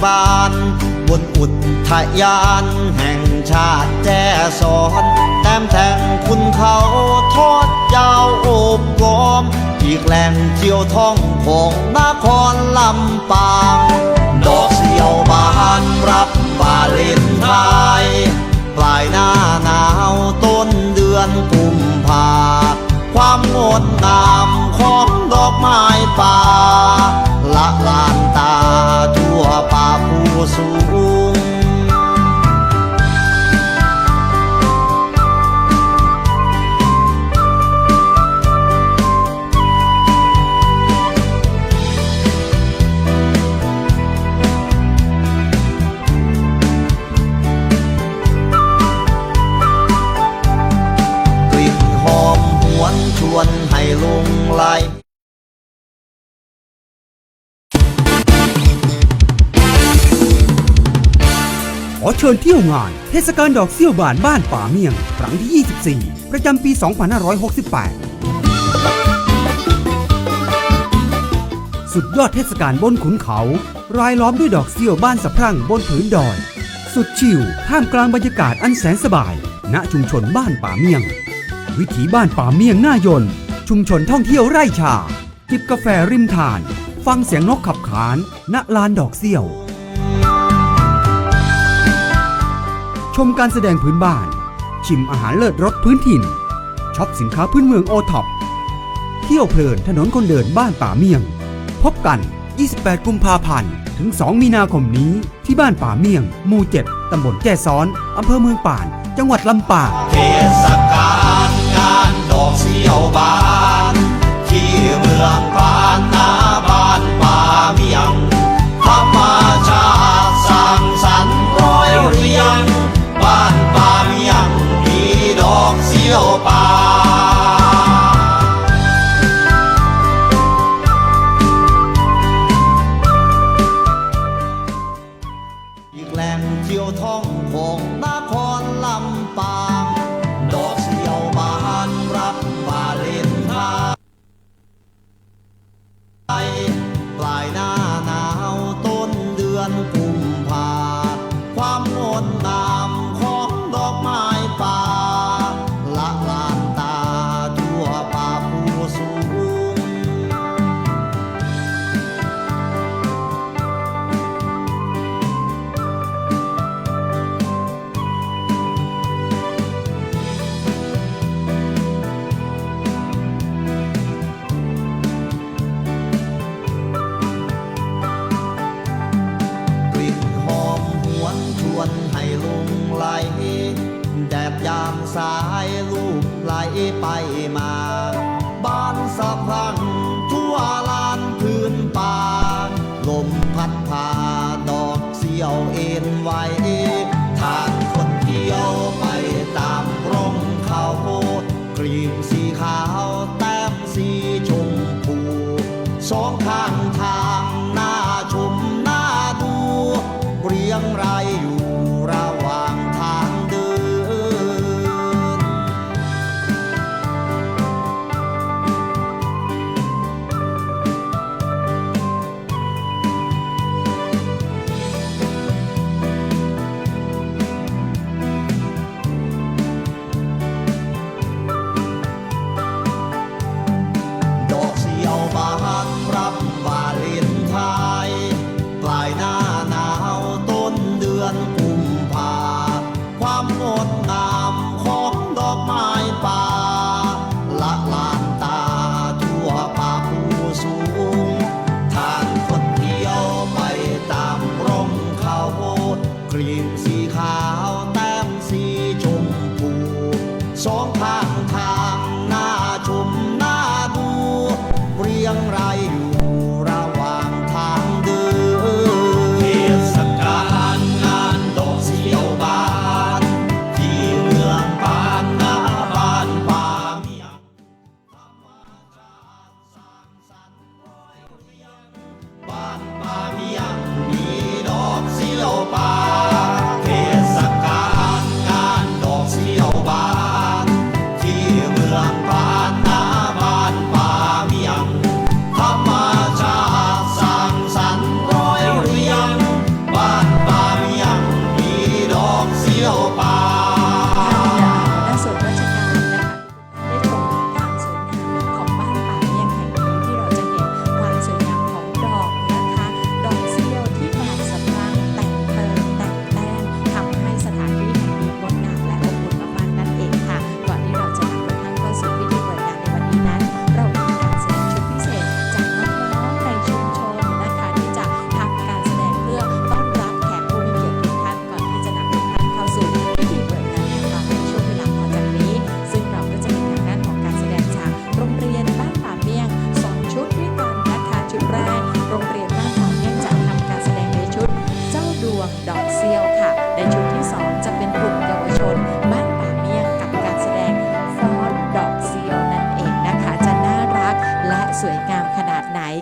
บานบนอุทยานแห่งชาติแจ้ซ้อนแต้มแทงคุณเขาทอดยาวโอบล้อมอีกแหล่งเที่ยวท่องของนครลำปางดอกเสียวบานรับวาเลนไทน์ปลายหน้าหนาวต้นเดือนกุมภาความงดงามของดอกไม้ป่าละลานตาทั่วป่าผู้สูงกลิ่นหอมหวนชวนให้หลงไหลขอเชิญเที่ยวงานเทศกาลดอกเสี้ยวบานบ้านป่าเมี่ยงครั้งที่ 24 ประจำปี 2568 สุดยอดเทศกาลบนขุนเขารายล้อมด้วยดอกเสี้ยวบ้านสะพรั่งบนผืนดอยสุดชิลท่ามกลางบรรยากาศอันแสนสบายณชุมชนบ้านป่าเมี่ยงวิถีบ้านป่าเมี่ยงหน้ายนต์ชุมชนท่องเที่ยวไร่ชาจิบกาแฟริมทานฟังเสียงนกขับขานณลานดอกเสี้ยวชมการแสดงพื้นบ้านชิมอาหารเลิศรสพื้นถิ่นช็อปสินค้าพื้นเมืองโอท็อปเที่ยวเพลินถนนคนเดินบ้านป่าเมี่ยงพบกัน 28 กุมภาพันธ์ถึง 2 มีนาคมนี้ที่บ้านป่าเมี่ยงหมู่ 7 ตำบลแจ้ซ้อนอำเภอเมืองป่านจังหวัดลำปางเทศกาลงานดอกเสี้ยวบานที่เมืองป่านนาบ้านป่าเมี่ยงธรรมชาติสร้างสรรค์ร้อยเรียงบ้านป่าเมี่ยงมีดอกเสี้ยวบานอีกแหล่งเที่ยวท่องของนครลำปางดอกเสี้ยวบานรับวาเลนไทน์ปลายหน้าหนาวต้นเดือนกุมภาความงดงามของดอกไม้ป่าละลานตาทั่วป่าผู้สูงกลิ่นหอมหวนชวนให้หลงไหลแดดยามสายลูกไหลไปมาบ้านสะพรั่งทั่วลานพื้นป่าลมพัดพาดอกเสี้ยวเอ็นไหวทางคนเที่ยวไปตามร่มเขากรีบสีขาวแต้มสีชมพูสองข้างทางหน้าชมหน้าดูเรียงรายอยู่ระหว่างทางเดินดอกเสี้ยวบานรับวาเลน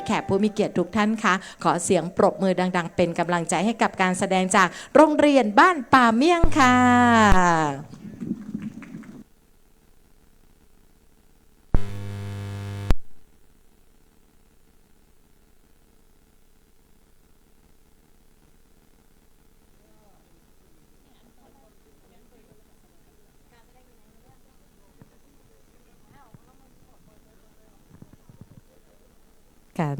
แขกผู้มีเกียรติทุกท่านคะขอเสียงปรบมือดังๆเป็นกำลังใจให้กับการแสดงจากโรงเรียนบ้านป่าเมี่ยงค่ะ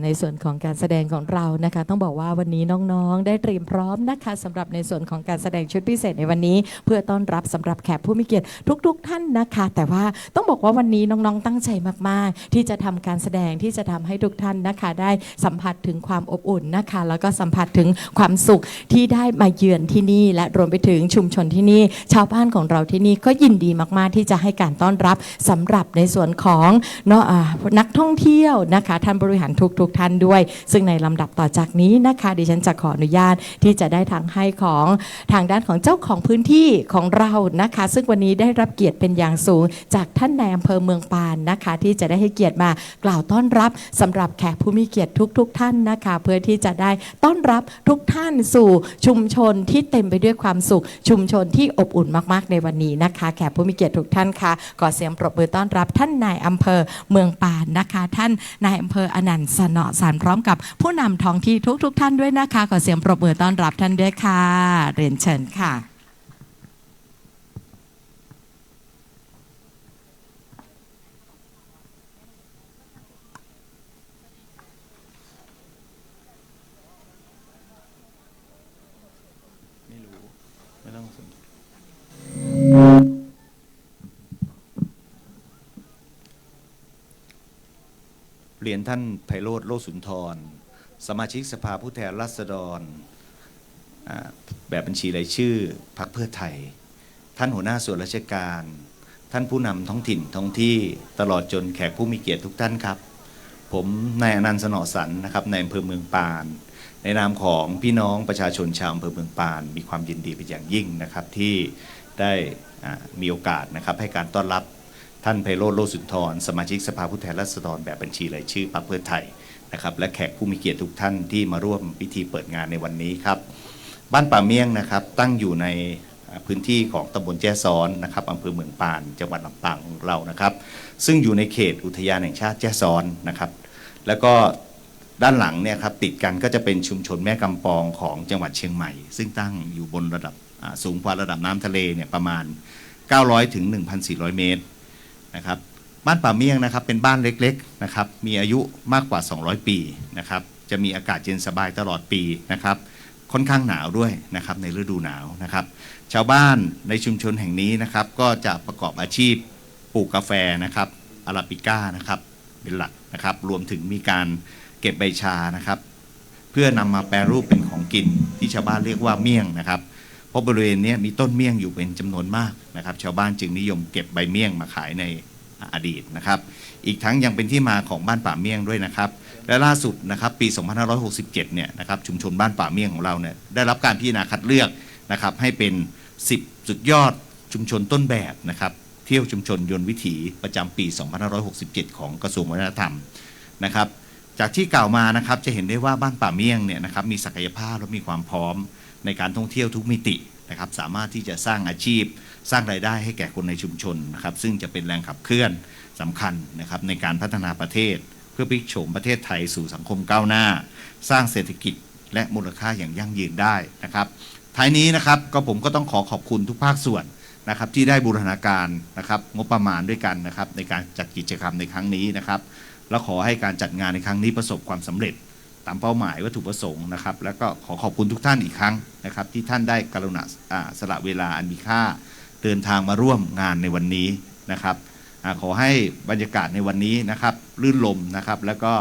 ในส่วนของการแสดงของเรานะคะต้องบอกว่าวันนี้น้องๆได้เตรียมพร้อมนะคะสำหรับในส่วนของการแสดงชุดพิเศษในวันนี้เพื่อต้อนรับสำหรับแขกผู้มีเกียรติทุกๆท่านนะคะแต่ว่าต้องบอกว่าวันนี้น้องๆตั้งใจมากๆที่จะทำการแสดงที่จะทำให้ทุกท่านนะคะได้สัมผัสถึงความอบอุ่นนะคะแล้วก็สัมผัสถึงความสุขที่ได้มาเยือนที่นี่และรวมไปถึงชุมชนที่นี่ชาวบ้านของเราที่นี่ก็ยินดีมากๆที่จะให้การต้อนรับสำหรับในส่วนของนักท่องเที่ยวนะคะท่านบริหารทุกท่านด้วยซึ่งในลำดับต่อจากนี้นะคะดิฉันจะขออนุญาตที่จะได้ทางให้ของทางด้านของเจ้าของพื้นที่ของเรานะคะซึ่งวันนี้ได้รับเกียรติเป็นอย่างสูงจากท่านนายอำเภอเมืองปานนะคะที่จะได้ให้เกียรติมากล่าวต้อนรับสำหรับแขกผู้มีเกียรติทุกท่านนะคะเพื่อที่จะได้ต้อนรับทุกท่านสู่ชุมชนที่เต็มไปด้วยความสุขชุมชนที่อบอุ่นมากๆในวันนี้นะคะแขกผู้มีเกียรติทุกท่านค่ะขอเสียงปรบมือต้อนรับท่านนายอำเภอเมืองปานนะคะท่านนายอำเภออนันต์สนอสารพร้อมกับผู้นำท้องที่ทุกท่านด้วยนะคะขอเสียงปรบมือต้อนรับท่านด้วยค่ะเรียนเชิญค่ะไม่รู้ไม่ต้องสนเรียนท่านไพโรจน์ โลสุนทรสมาชิกสภาผู้แทนราษฎรแบบบัญชีรายชื่อพรรคเพื่อไทยท่านหัวหน้าส่วนราชการท่านผู้นำท้องถิ่นท้องที่ตลอดจนแขกผู้มีเกียรติทุกท่านครับผมนายอนันต์ สนอสันนะครับในอำเภอเมืองปานในนามของพี่น้องประชาชนชาวอำเภอเมืองปานมีความยินดีเป็นอย่างยิ่งนะครับที่ได้มีโอกาสนะครับให้การต้อนรับท่านไพโรจน์ โลสุนทรสมาชิกสภาผู้แทนราษฎรแบบบัญชีรายชื่อพรรคเพื่อไทยนะครับและแขกผู้มีเกียรติทุกท่านที่มาร่วมพิธีเปิดงานในวันนี้ครับบ้านป่าเมี่ยงนะครับตั้งอยู่ในพื้นที่ของตำบลแจ้ซ้อนนะครับอำเภอเมืองปานจังหวัดลำปางของเรานะครับซึ่งอยู่ในเขตอุทยานแห่งชาติแจ้ซ้อนนะครับแล้วก็ด้านหลังเนี่ยครับติดกันก็จะเป็นชุมชนแม่กำปองของจังหวัดเชียงใหม่ซึ่งตั้งอยู่บนระดับสูงกว่าระดับน้ำทะเลเนี่ยประมาณ900 ถึง 1,400 เมตรนะครับบ้านป่าเมี่ยงนะครับเป็นบ้านเล็กๆนะครับมีอายุมากกว่า200 ปีนะครับจะมีอากาศเย็นสบายตลอดปีนะครับค่อนข้างหนาวด้วยนะครับในฤดูหนาวนะครับชาวบ้านในชุมชนแห่งนี้นะครับก็จะประกอบอาชีพปลูกกาแฟนะครับอาราบิก้านะครับเป็นหลักนะครับรวมถึงมีการเก็บใบชานะครับเพื่อนำมาแปรรูปเป็นของกินที่ชาวบ้านเรียกว่าเมี่ยงนะครับเพราะบริเวณนี้มีต้นเมี่ยงอยู่เป็นจำนวนมากนะครับชาวบ้านจึงนิยมเก็บใบเมี่ยงมาขายในอดีตนะครับอีกทั้งยังเป็นที่มาของบ้านป่าเมี่ยงด้วยนะครับและล่าสุดนะครับปี 2567 เนี่ยนะครับชุมชนบ้านป่าเมี่ยงของเราเนี่ยได้รับการพิจารณาคัดเลือกนะครับให้เป็น10 สุดยอดชุมชนต้นแบบนะครับเที่ยวชุมชนยนต์วิถีประจำปี 2567 ของกระทรวงวัฒนธรรมนะครับจากที่กล่าวมานะครับจะเห็นได้ว่าบ้านป่าเมี่ยงเนี่ยนะครับมีศักยภาพและมีความพร้อมในการท่องเที่ยวทุกมิตินะครับสามารถที่จะสร้างอาชีพสร้างรายได้ให้แก่คนในชุมชนนะครับซึ่งจะเป็นแรงขับเคลื่อนสำคัญนะครับในการพัฒนาประเทศเพื่อพลิกโฉมประเทศไทยสู่สังคมก้าวหน้าสร้างเศรษฐกิจและมูลค่าอย่างยั่งยืนได้นะครับท้ายนี้นะครับผมก็ต้องขอบคุณทุกภาคส่วนนะครับที่ได้บูรณาการนะครับงบประมาณด้วยกันนะครับในการจัดกิจกรรมในครั้งนี้นะครับและขอให้การจัดงานในครั้งนี้ประสบความสำเร็จตามเป้าหมายวัตถุประสงค์นะครับแล้วก็ขอบคุณทุกท่านอีกครั้งนะครับที่ท่านได้กรุณาสละเวลาอันมีค่าเดินทางมาร่วมงานในวันนี้นะครับขอให้บรรยากาศในวันนี้นะครับลื่นลมนะครับแล้วก็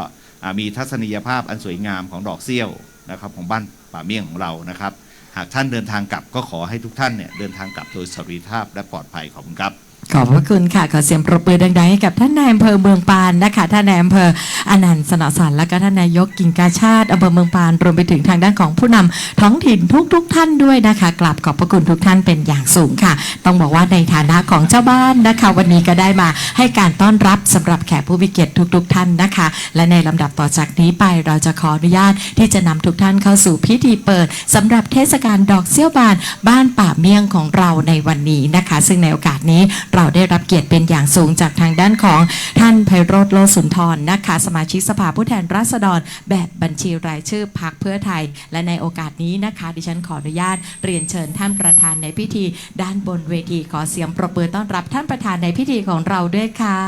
มีทัศนียภาพอันสวยงามของดอกเสี้ยวนะครับของบ้านป่าเมี่ยงของเรานะครับหากท่านเดินทางกลับก็ขอให้ทุกท่านเนี่ยเดินทางกลับโดยสวัสดิภาพและปลอดภัยขอบคุณครับ ขอบพระคุณค่ะขอเสียงปรบมือดังๆให้กับท่านนายอำเภอเมืองปานนะคะท่านนายอำเภออนันต์สนอสันและก็ท่านนายกกิ่งกาชาติอำเภอเมืองปานรวมไปถึงทางด้านของผู้นำท้องถิ่นทุกท่านด้วยนะคะกราบขอบพระคุณทุกท่านเป็นอย่างสูงค่ะต้องบอกว่าในฐานะของเจ้าบ้านนะคะวันนี้ก็ได้มาให้การต้อนรับสำหรับแขกผู้มีเกียรติทุกท่านนะคะและในลำดับต่อจากนี้ไปเราจะขออนุญาตที่จะนำทุกท่านเข้าสู่พิธีเปิดสำหรับเทศกาลดอกเสี้ยวบานบ้านป่าเมี่ยงของเราในวันนี้นะคะซึ่งในโอกาสนี้เราได้รับเกียรติเป็นอย่างสูงจากทางด้านของท่านไพโรจน์ โลสุนทรนะคะสมาชิกสภาผู้แทนราษฎรแบบบัญชีรายชื่อพรรคเพื่อไทยและในโอกาสนี้นะคะดิฉันขออนุญาตเรียนเชิญท่านประธานในพิธีด้านบนเวทีขอเสียงปรบมือต้อนรับท่านประธานในพิธีของเราด้วยค่ะ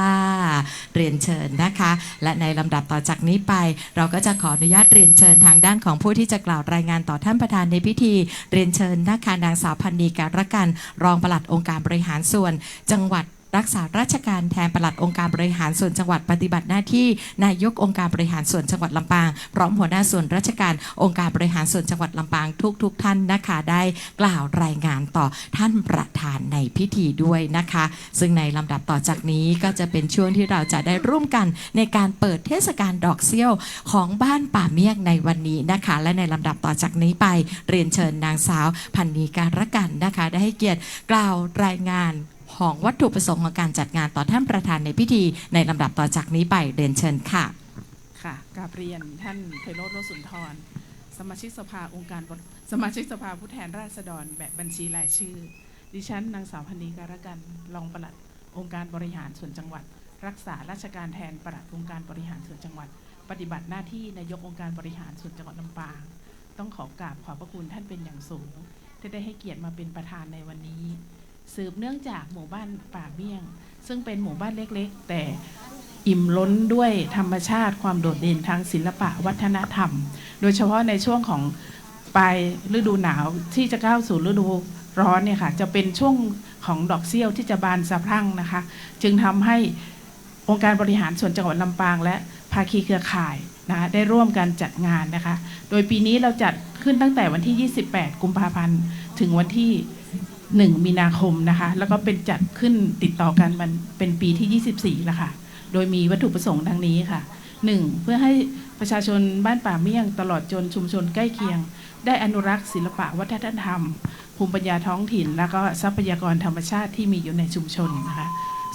เรียนเชิญนะคะและในลำดับต่อจากนี้ไปเราก็จะขออนุญาตเรียนเชิญทางด้านของผู้ที่จะกล่าวรายงานต่อท่านประธานในพิธีเรียนเชิญนะคะนางสาวพันนีการกันรองปลัดองค์การบริหารส่วนจังหวัดรักษาราชการแทนปลัดองค์การบริหารส่วนจังหวัดปฏิบัติหน้าที่นายกองค์การบริหารส่วนจังหวัดลำปางพร้อมหัวหน้าส่วนราชการองค์การบริหารส่วนจังหวัดลำปางทุกท่านนะคะได้กล่าวรายงานต่อท่านประธานในพิธีด้วยนะคะซึ่งในลำดับต่อจากนี้ก็จะเป็นช่วงที่เราจะได้ร่วมกันในการเปิดเทศกาลดอกเสี้ยวของบ้านป่าเมี่ยงในวันนี้นะคะและในลำดับต่อจากนี้ไปเรียนเชิญนางสาวพันนีการกันนะคะได้ให้เกียรติกล่าวรายงานของวัตถุประสงค์ของการจัดงานต่อท่านประธานในพิธีในลำดับต่อจากนี้ไปเรียนเชิญค่ะค่ะกราบเรียนท่านไพโรจน์ โลสุนทรสมาชิกสภาสมาชิกสภาผู้แทนราษฎรแบบบัญชีรายชื่อดิฉันนางสาวพันนีการกันรองปลัดองค์การบริหารส่วนจังหวัดรักษาราชการแทนปลัดองค์การบริหารส่วนจังหวัดปฏิบัติหน้าที่นายกองค์การบริหารส่วนจังหวัดลำปางต้องขอกราบขอบพระคุณท่านเป็นอย่างสูงที่ได้ให้เกียรติมาเป็นประธานในวันนี้สืบเนื่องจากหมู่บ้านป่าเมี่ยงซึ่งเป็นหมู่บ้านเล็กๆแต่อิ่มล้นด้วยธรรมชาติความโดดเด่นทางศิลปะวัฒนธรรมโดยเฉพาะในช่วงของปลายฤดูหนาวที่จะก้าวสู่ฤดูร้อนเนี่ยค่ะจะเป็นช่วงของดอกเสี้ยวที่จะบานสะพรั่งนะคะจึงทำให้องค์การบริหารส่วนจังหวัดลำปางและภาคีเครือข่ายนะคะได้ร่วมกันจัดงานนะคะโดยปีนี้เราจัดขึ้นตั้งแต่วันที่28กุมภาพันธ์ถึงวันที่1มีนาคมนะคะแล้วก็เป็นจัดขึ้นติดต่อกันมันเป็นปีที่24แล้วค่ะโดยมีวัตถุประสงค์ดังนี้ค่ะ1เพื่อให้ประชาชนบ้านป่าเมี่ยงตลอดจนชุมชนใกล้เคียงได้อนุรักษ์ศิลปะวัฒนธรรมภูมิปัญญาท้องถิ่นแล้วก็ทรัพยากรธรรมชาติที่มีอยู่ในชุมชนนะคะ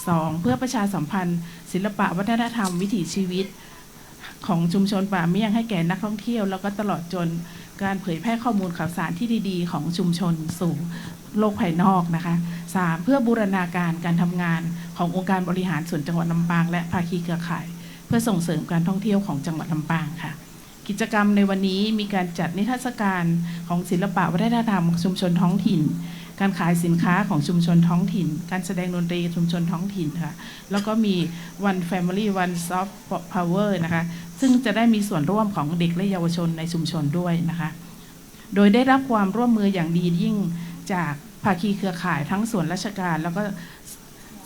2เพื่อประชาสัมพันธ์ศิลปะวัฒนธรรมวิถีชีวิตของชุมชนป่าเมี่ยงให้แก่นักท่องเที่ยวแล้วก็ตลอดจนการเผยแพร่ข้อมูลข่าวสารที่ดีๆของชุมชนสู่โลกภายนอกนะคะ3เพื่อบูรณาการการทำงานขององค์การบริหารส่วนจังหวัดลำปางและภาคีเครือข่ายเพื่อส่งเสริมการท่องเที่ยวของจังหวัดลำปางค่ะกิจกรรมในวันนี้มีการจัดนิทรรศการของศิลปะวัฒนธรรมชุมชนท้องถิ่นการขายสินค้าของชุมชนท้องถิ่นการแสดงดนตรีชุมชนท้องถิ่นค่ะแล้วก็มี One Family One Soft Power นะคะซึ่งจะได้มีส่วนร่วมของเด็กและเยาวชนในชุมชนด้วยนะคะโดยได้รับความร่วมมืออย่างดียิ่งจากภาคีเครือข่ายทั้งส่วนราชการแล้วก็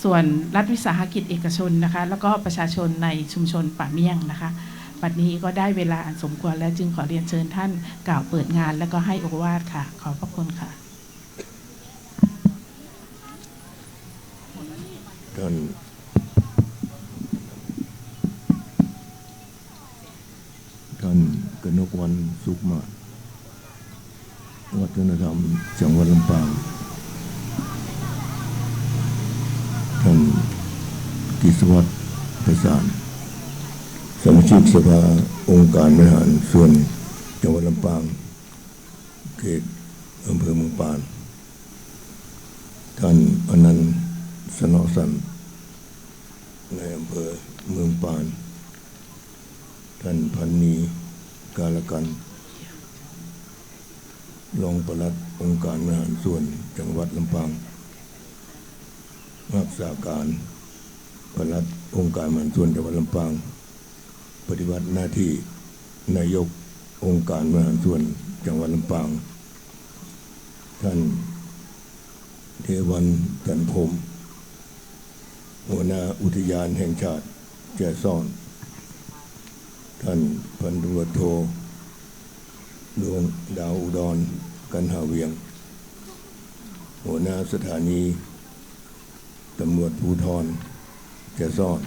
ส่วนรัฐวิสาหกิจเอกชนนะคะแล้วก็ประชาชนในชุมชนป่าเมี่ยงนะคะบัดนี้ก็ได้เวลาอันสมควรแล้วจึงขอเรียนเชิญท่านกล่าวเปิดงานแล้วก็ให้โอวาทค่ะขอบพระคุณค่ะท่านกนกวรรณสุขมาวัฒนธรรมจังหวัดลำปางท่านกิษวัฒน์ไพศาลสมาชิกสภาองค์การบริหารส่วนจังหวัดลำปางเขตอำเภอเมืองปานท่านอนันต์สนอสันในอำเภอเมืองปานท่านพันนีกาลกันรองปลัดองค์การบริหารส่วนจังหวัดลำปางรักษาการปลัดองค์การบริหารส่วนจังหวัดลำปางปฏิบัติหน้าที่นายกองค์การบริหารส่วนจังหวัดลำปางท่านเทวันจันทร์พรหมหัวหน้าอุทยานแห่งชาติแจ้ซ่อนท่านพันตำรวจโทดวงดาวอุดรกันหาเวียงหัวหน้าสถานี ตำรวจภูธรแก่ซ่อน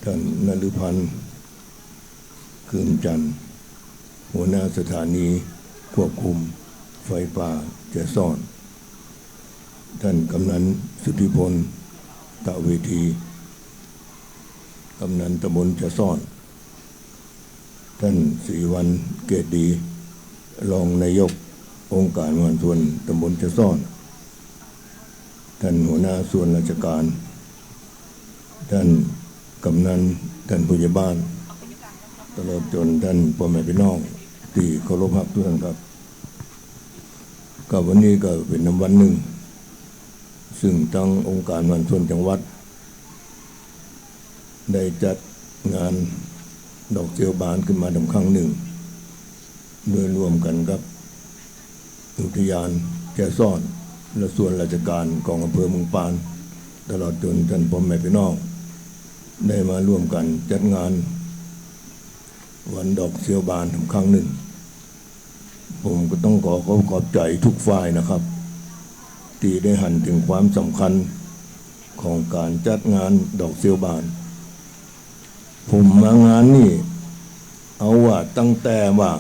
ท่านนฤพันธ์คืนจันทร์หัวหน้าสถานีควบคุมไฟป่าแก่ซ่อนท่านกำนันสุทธิพลตะเวทีกำนันตำบลแก่ซ่อนท่านศรีวันเกตดีรองนายกองค์การมหาส่วนตำบลแก่ซ่อนท่านหัวหน้าส่วนราชการท่านกำนันท่านผู้ใหญ่บ้านตลอดจนท่านพ่อแม่พี่น้องที่เคารพรักทุกท่านครับก็วันนี้ก็เป็นวันหนึ่งซึ่งทางองค์การมหาส่วนจังหวัดได้จัดงานดอกเจียวบานขึ้นมาครั้งหนึ่งโดยร่วมกันกับอุทยานแก่ซ่อนและส่วนราชการของอำเภอเมืองปานตลอดจนท่านพ่อแม่พี่น้องได้มาร่วมกันจัดงานวันดอกเจียวบานครั้งหนึ่งผมก็ต้องขอบใจทุกฝ่ายนะครับที่ได้หันถึงความสำคัญของการจัดงานดอกเจียวบานผมมางานนี่เอาว่าตั้งแต่ว่า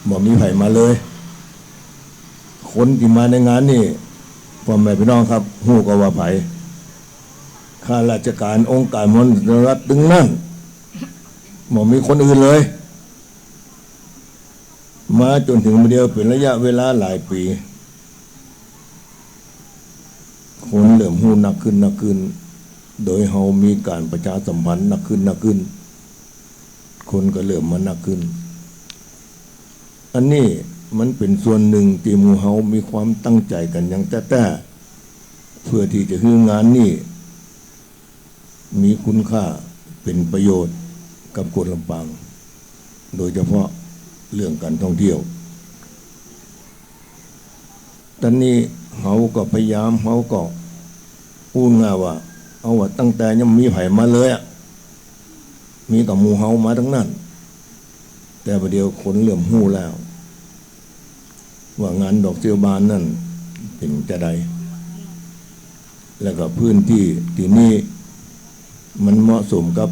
บ่มีไผมาเลยคนที่มาในงานนี่พ่อแม่พี่น้องครับฮู้ก็ว่าไผข้าราชการองค์การมหารัฐดึงนั่นบ่มีคนอื่นเลยมาจนถึงเดียวเป็นระยะเวลาหลายปีคนเริ่มฮู้หนักขึ้นโดยเฮามีการประชาสัมพันธ์หนักขึ้นคนก็เริ่มมาหนักขึ้นอันนี้มันเป็นส่วนหนึ่งที่หมู่เฮามีความตั้งใจกันอย่างแต่เพื่อที่จะให้งานนี้มีคุณค่าเป็นประโยชน์กับคนลำปางโดยเฉพาะเรื่องการท่องเที่ยวตอนนี้เฮาก็พยายามเฮาก็พูดง่ายว่าเอาว่าตั้งแต่ยังมีไผมาเลยอ่ะมีกับหมู่เฮามาทั้งนั้นแต่ประเดี๋ยวคนเริ่มฮู้แล้วว่างานดอกเจียวบานนั่นเป็นจะใดแล้วก็พื้นที่ที่นี่มันเหมาะสมกับ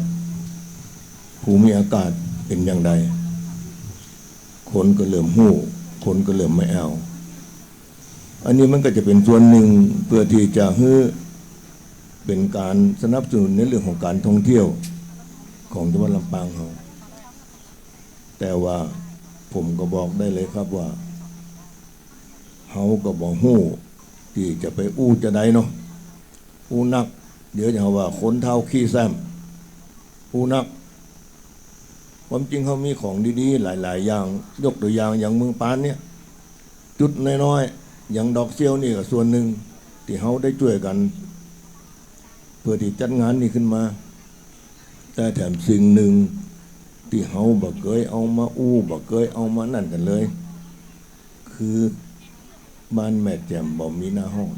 ภูมิอากาศเป็นอย่างใดคนก็เริ่มฮู้คนก็เริ่มไม่เอาอันนี้มันก็จะเป็นส่วนหนึ่งเพื่อที่จะให้เป็นการสนับสนุนในเรื่องของการท่องเที่ยวของจังหวัดลำปางเราแต่ว่าผมก็บอกได้เลยครับว่าเฮาก็บ่ฮู้ที่จะไปอู้จะใดเนาะอู้นักเดี๋ยวจะว่าคนเท่าขี้แซมอู้นักความจริงเขามีของดีๆหลายๆอย่างยกตัวอย่างอย่างเมืองปานเนี่ยจุดน้อยๆอย่างดอกเซี่ยวนี่ก็ส่วนหนึ่งที่เฮาได้ช่วยกันเพื่อที่จัดงานนี้ขึ้นมาแต่แถมสิ่งหนึ่งที่เฮาบ่เคยเอามาอู้บ่เคยเอามานั่นกันเลยคือบ้านแม่แจ่มบ่มีหน้าห้อง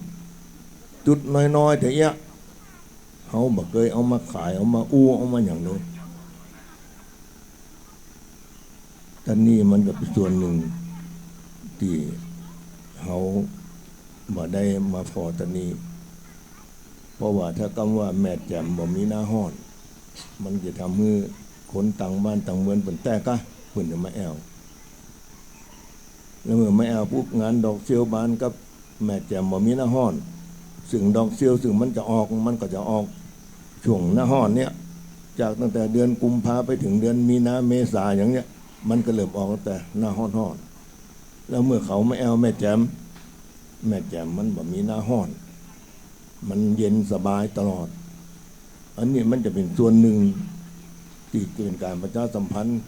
จุดน้อยๆแต่ยะเฮาบ่เคยเอามาขายเอามาอู้เอามาอย่างเลยแต่นี่มันก็เป็นส่วนหนึ่งที่เฮาบ่ได้มาพอตอนนี้เพราะว่าถ้าคำว่าแม่แจ่มบ่มีหน้าห้องมันจะทำให้คนต่างบ้านต่างเมืองเป็นแต่กะเพิ่นจะมาแอวแล้วเมื่อมาแอวปุ๊บงานดอกเซียวบานกับแม่แจ่มบ่มีหน้าห้อนซึ่งดอกเซียวซึ่งมันจะออกมันก็จะออกช่วงหน้าห้อนเนี่ยจากตั้งแต่เดือนกุมภาไปถึงเดือนมีนาเมษาอย่างเนี้ยมันก็เริ่มออกตั้งแต่หน้าห้อนแล้วเมื่อเขามาแอวแม่แจ่มมันบ่มีหน้าห้อนมันเย็นสบายตลอดอันนี้มันจะเป็นส่วนหนึ่งที่เป็นการประชาสัมพันธ์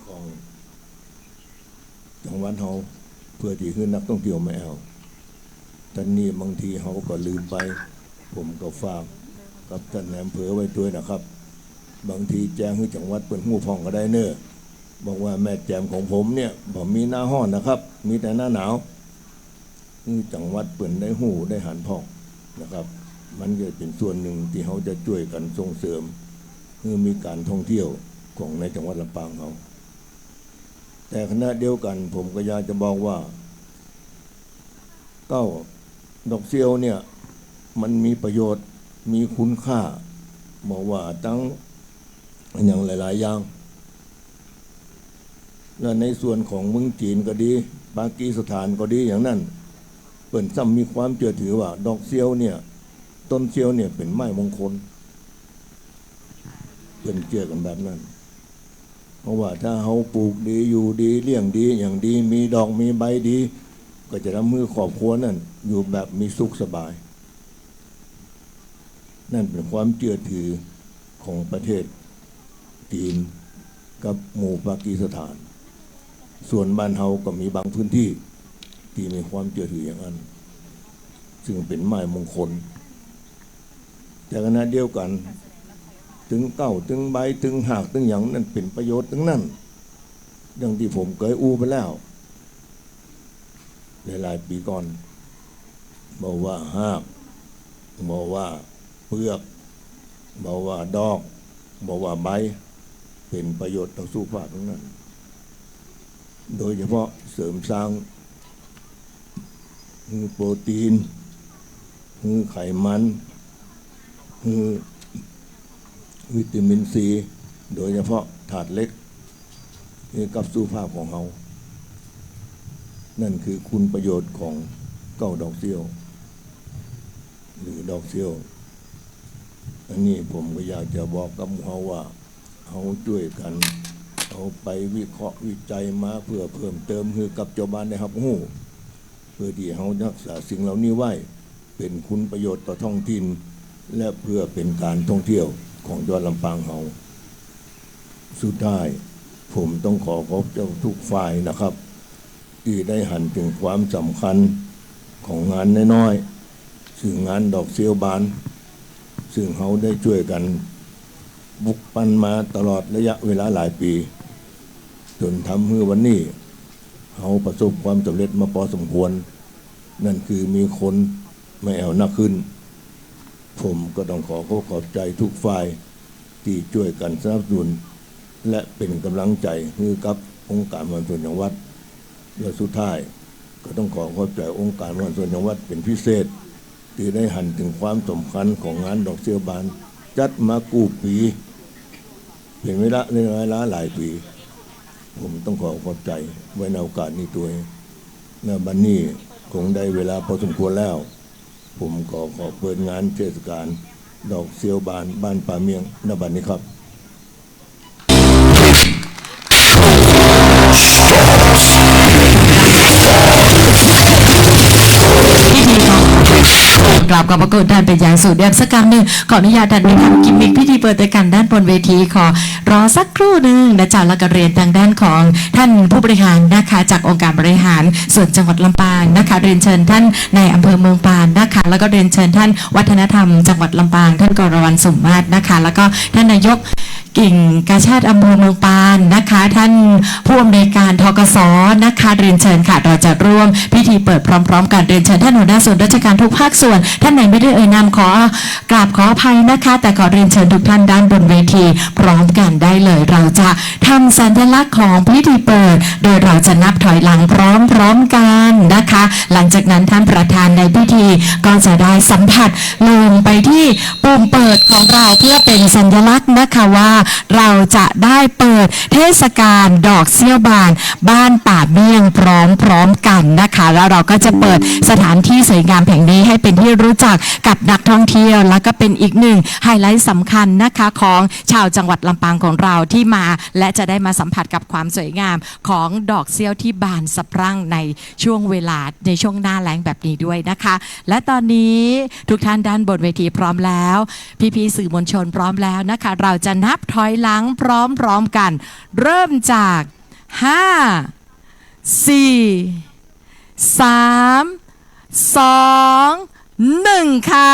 ของจังหวัดเฮาเพื่อที่ให้นักท่องเที่ยวมาแอวตอนนี้บางทีเฮาก็ลืมไปผมก็ฝากกับท่านนายอำเภอไว้ด้วยนะครับบางทีแจ้งให้จังหวัดเปิดหู้พ่องก็ได้เน้อบอกว่าแม่แจ่มของผมเนี่ยบ่มีหน้าห้อนนะครับมีแต่หน้าหนาวนี่จังหวัดเปิดได้หู้ได้หันพ่องนะครับมันจะเป็นส่วนหนึ่งที่เขาจะช่วยกันส่งเสริมเพื่อมีการท่องเที่ยวของในจังหวัดลำปางเขาแต่ขณะเดียวกันผมก็อยากจะบอกว่า ก็ดอกเซียวเนี่ยมันมีประโยชน์มีคุณค่าบอกว่าตั้งอย่างหลายๆอย่างและในส่วนของเมืองจีนก็ดีปากีสถานก็ดีอย่างนั้นเปิ่นซ้ำมีความเชื่อถือว่าดอกเซียวเนี่ยต้นเซียวเนี่ยเป็นไม้มงคลเปิ่นเชื่อกันแบบนั้นเพราะว่าถ้าเขาปลูกดีอยู่ดีเลี้ยงดีอย่างดีมีดอกมีใบดีก็จะทำให้ครอบครัวนั่นอยู่แบบมีสุขสบายนั่นเป็นความเชื่อถือของประเทศจีนกับหมู่ปากีสถานส่วนบ้านเฮาก็มีบางพื้นที่ที่มีความเชื่อถืออย่างนั้นซึ่งเป็นไม้มงคลแต่ขณะเดียวกันถึงเก้าถึงใบถึงหากถึงอย่างนั้นเป็นประโยชน์ทั้งนั้นอย่างที่ผมเคยอู้ไปแล้วหลายปีก่อนบอกว่าหากบอกว่าเปลือกบอกว่าดอกบอกว่าใบเป็นประโยชน์ต่อสุขภาพทั้งนั้นโดยเฉพาะเสริมสร้างโปรตีนไขมันวิตามินซีโดยเฉพาะถาดเล็กกับสุขภาพของเรานั่นคือคุณประโยชน์ของเก้าดอกเซียวหรือดอกเซียวอันนี้ผมก็อยากจะบอกกับเขาว่าเขาช่วยกันเอาไปวิเคราะห์วิจัยมาเพื่อเพิ่มเติมคือกับเจ้าบ้านได้รับรู้เพื่อที่เขารักษาสิ่งเหล่านี้ไว้เป็นคุณประโยชน์ต่อท้องถิ่นและเพื่อเป็นการท่องเที่ยวของจังหวัดลำปางเราสุดท้ายผมต้องขอบเจ้าทุกฝ่ายนะครับที่ได้หันถึงความสำคัญของงานน้อยๆซึ่งงานดอกเซียวบานซึ่งเขาได้ช่วยกันบุกปั้นมาตลอดระยะเวลาหลายปีจนทำให้วันนี้เขาประสบความสำเร็จมาพอสมควรนั่นคือมีคนไม่แอวหนักขึ้นผมก็ต้องขอบใจทุกฝ่ายที่ช่วยกันสนับสนุนและเป็นกำลังใจให้กับองค์การบริหารส่วนจังหวัดและสุดท้ายก็ต้องขอบใจองค์การบริหารส่วนจังหวัดเป็นพิเศษที่ได้หันถึงความสำคัญของงานดอกเซียวบานจัดมากู้ปีเป็นเวลาหลายปีผมต้องขอบใจไว้ในโอกาสนี้ตัวณบัดนี้คงได้เวลาพอสมควรแล้วผมขอเปิดงานเทศกาลดอกเซียวบานบ้านป่าเมียงณบัดนี้ครับ กราบขอบพระคุณท่านเป็นอย่างสูงเดียวสักคำหนึ่งขออนุญาตท่านไปทำกิมมิคพิธีเปิดรายการด้านบนเวทีขอรอสักครู่หนึ่งนะจ๊ะแล้วก็เรียนทางด้านของท่านผู้บริหารนะคะจากองค์การบริหารส่วนจังหวัดลำปางนะคะเรียนเชิญท่านในอำเภอเมืองปานนะคะแล้วก็เรียนเชิญท่านวัฒนธรรมจังหวัดลำปางท่านกรวรรณสมมาตรนะคะแล้วก็ท่านนายกกิ่งกาชาติอำเภอเมืองปานนะคะท่านผู้อำนวยการทกสนะคะเรียนเชิญค่ะเราจะร่วมพิธีเปิดพร้อมๆกันเรียนเชิญท่านหัวหน้าส่วนราชการทุกภาคส่วนท่านไหนไม่ได้เอ่ยนามขอกราบขออภัยนะคะแต่ขอเรียนเชิญทุกท่านด้านบนเวทีพร้อมกันได้เลยเราจะทำสัญลักษณ์ของพิธีเปิดโดยเราจะนับถอยหลังพร้อมๆกันนะคะหลังจากนั้นท่านประธานในพิธีก็จะได้สัมผัสลงไปที่ปุ่มเปิดของเราเพื่อเป็นสัญลักษณ์นะคะว่าเราจะได้เปิดเทศกาลดอกเซี่ยวบานบ้านป่าเมี่ยงพร้อมกันนะคะแล้วเราก็จะเปิดสถานที่สวยงามแห่งนี้ให้เป็นที่รู้จักกับนักท่องเที่ยวแล้วก็เป็นอีกหนึ่งไฮไลท์สำคัญนะคะของชาวจังหวัดลำปางของเราที่มาและจะได้มาสัมผัสกับความสวยงามของดอกเซี่ยวที่บานสะพรั่งในช่วงเวลาในช่วงหน้าแล้งแบบนี้ด้วยนะคะและตอนนี้ทุกท่านด้านบนเวทีพร้อมแล้วพี่ๆสื่อมวลชนพร้อมแล้วนะคะเราจะนับถอยหลังพร้อมกันเริ่มจาก5 4 3 2 1ค่ะ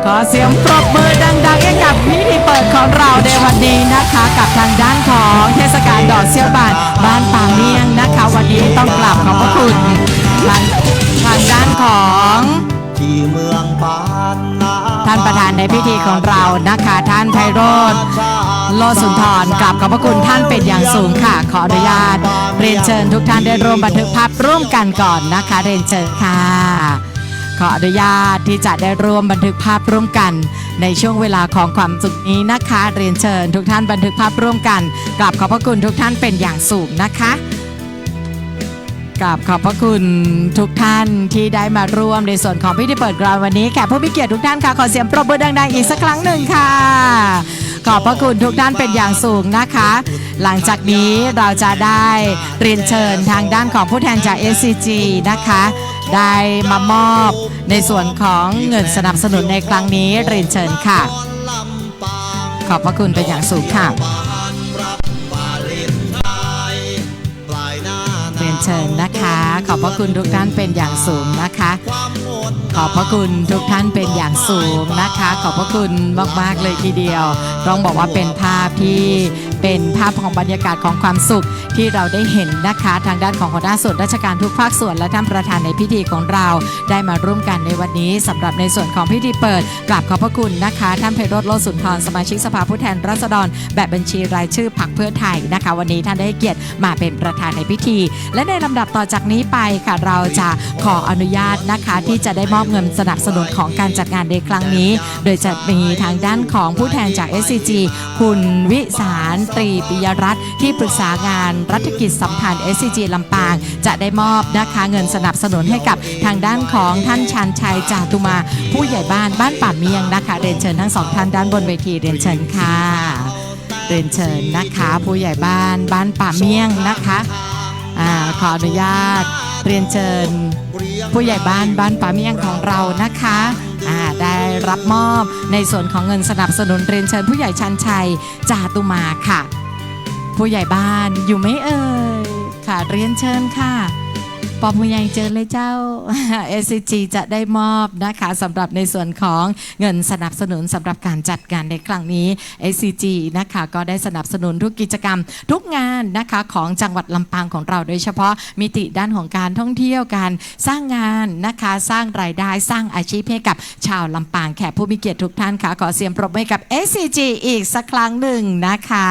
ขอเสียงปรบมือดังๆให้กับพิธีเปิดของเราในวันนี้นะคะกับทางด้านของเทศกาลดอกเซี่ยวบานบ้านป่าเมี่ยงนะคะวันนี้ต้องกราบขอบพระคุณทางด้านของที่เมืองปานนา ท่านประธานในพิธีของเรานะคะท่านไพโรจน์ โลสุนทรกราบขอบพระคุณท่านเป็นอย่างสูงค่ะขออนุญาตเรียนเชิญทุกท่านได้ร่วมบันทึกภาพร่วมกันก่อนนะคะเรียนเชิญค่ะขออนุญาตที่จะได้ร่วมบันทึกภาพร่วมกันในช่วงเวลาของความสุขนี้นะคะเรียนเชิญทุกท่านบันทึกภาพร่วมกันกราบขอบพระคุณทุกท่านเป็นอย่างสูงนะคะกราบขอบพระคุณทุกท่านที่ได้มาร่วมในส่วนของพิธีเปิดกราววันนี้แขกผู้มีเกียรติทุกท่านค่ะขอเสียงปรบมือดังๆอีกสักครั้งหนึ่งค่ะขอบพระคุณทุกท่านเป็นอย่างสูงนะคะหลังจากนี้เราจะได้เรียนเชิญทางด้านของผู้แทนจาก SCG นะคะได้มามอบในส่วนของเงินสนับสนุนในครั้งนี้เรียนเชิญค่ะขอบพระคุณเป็นอย่างสูงค่ะเรียนเชิญนะคะขอบพระคุณทุกท่านเป็นอย่างสูงนะคะขอบพระคุณทุกท่านเป็นอย่างสูงนะคะขอบพระคุณมากๆเลยทีเดียวต้องบอกว่าเป็นภาพที่เป็นภาพของบรรยากาศของความสุขที่เราได้เห็นนะคะทางด้านของหัวหน้าส่วนราชการทุกภาคส่วนและท่านประธานในพิธีของเราได้มาร่วมกันในวันนี้สำหรับในส่วนของพิธีเปิดกราบขอบพระคุณนะคะท่านไพโรจน์ โลสุนทรสมาชิกสภาผู้แทนราษฎรแบบบัญชีรายชื่อพรรคเพื่อไทยนะคะวันนี้ท่านได้เกียรติมาเป็นประธานในพิธีและในลำดับต่อจากนี้ไปค่ะเราจะขออนุญาตนะคะที่จะได้มอบเงินสนับสนุนของการจัดงานในครั้งนี้โดยจะมีทางด้านของผู้แทนจาก SCG คุณวิสารตรีปิยรัตน์ที่ปรึกษางานรัฐกิจสัมพันธ์ SCG ลำปางจะได้มอบนะคะเงินสนับสนุนให้กับทางด้านของท่านชันชัยจาตุมาผู้ใหญ่บ้านป่าเมียงนะคะเรียนเชิญทั้งสองท่านด้านบนเวทีเรียนเชิญค่ะเรียนเชิญนะคะผู้ใหญ่บ้านป่าเมียงนะคะขออนุญาตเรียนเชิญผู้ใหญ่บ้านป่าเมียงของเรานะคะได้รับมอบในส่วนของเงินสนับสนุนเรียนเชิญผู้ใหญ่ชันชัยจาตุมาค่ะผู้ใหญ่บ้านอยู่ไหมเอ่ยค่ะเรียนเชิญค่ะปอบมือใหญ่เจอเลยเจ้า SCG จะได้มอบนะคะสำหรับในส่วนของเงินสนับสนุนสำหรับการจัดงานในครั้งนี้ SCG นะคะก็ได้สนับสนุนทุกกิจกรรมทุกงานนะคะของจังหวัดลำปางของเราโดยเฉพาะมิติด้านของการท่องเที่ยวการสร้างงานนะคะสร้างรายได้สร้างอาชีพให้กับชาวลำปางแขกผู้มีเกียรติทุกท่านค่ะขอเสียงปรบมือให้กับ SCG อีกสักครั้งหนึ่งนะคะ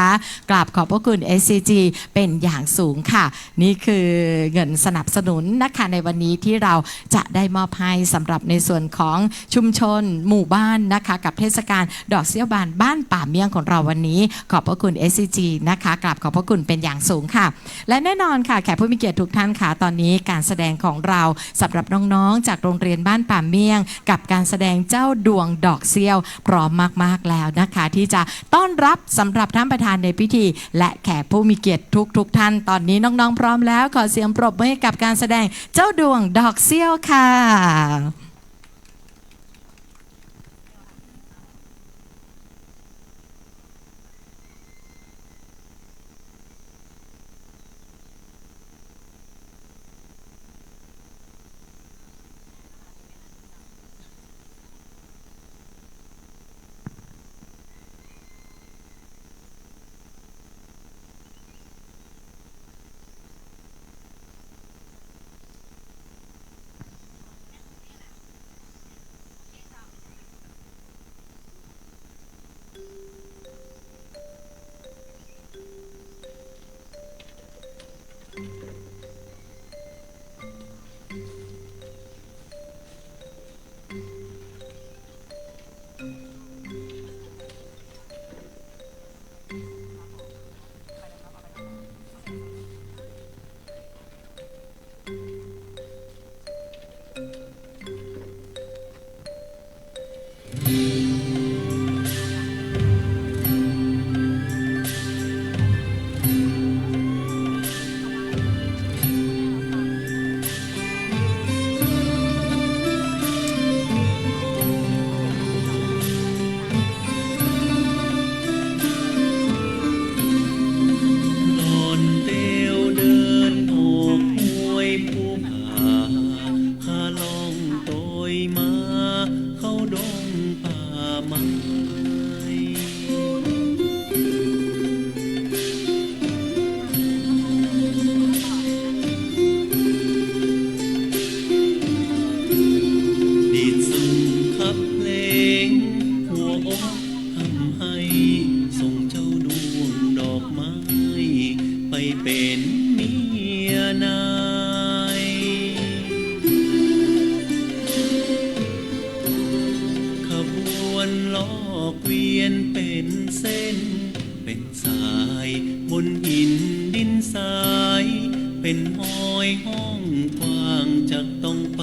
กราบขอบพระคุณ SCG เป็นอย่างสูงค่ะนี่คือเงินสนับสนุนนะคะในวันนี้ที่เราจะได้มอบให้สำหรับในส่วนของชุมชนหมู่บ้านนะคะกับเทศกาลดอกเซี่ยวบานบ้านป่าเมี่ยงของเราวันนี้ขอบพระคุณ SCG นะคะกราบขอบพระคุณเป็นอย่างสูงค่ะและแน่นอนค่ะแขกผู้มีเกียรติทุกท่านค่ะตอนนี้การแสดงของเราสำหรับน้องๆจากโรงเรียนบ้านป่าเมี่ยงกับการแสดงเจ้าดวงดอกเซี่ยวพร้อมมากๆแล้วนะคะที่จะต้อนรับสำหรับท่านประธานในพิธีและแขกผู้มีเกียรติทุกท่านตอนนี้น้องๆพร้อมแล้วขอเสียงปรบมือให้กับการแสดงเจ้าดวงดอกเซี่ยวค่ะ เป็นสายบนหินดินทรายเป็นห้อยห้องกว้างจากต้องไป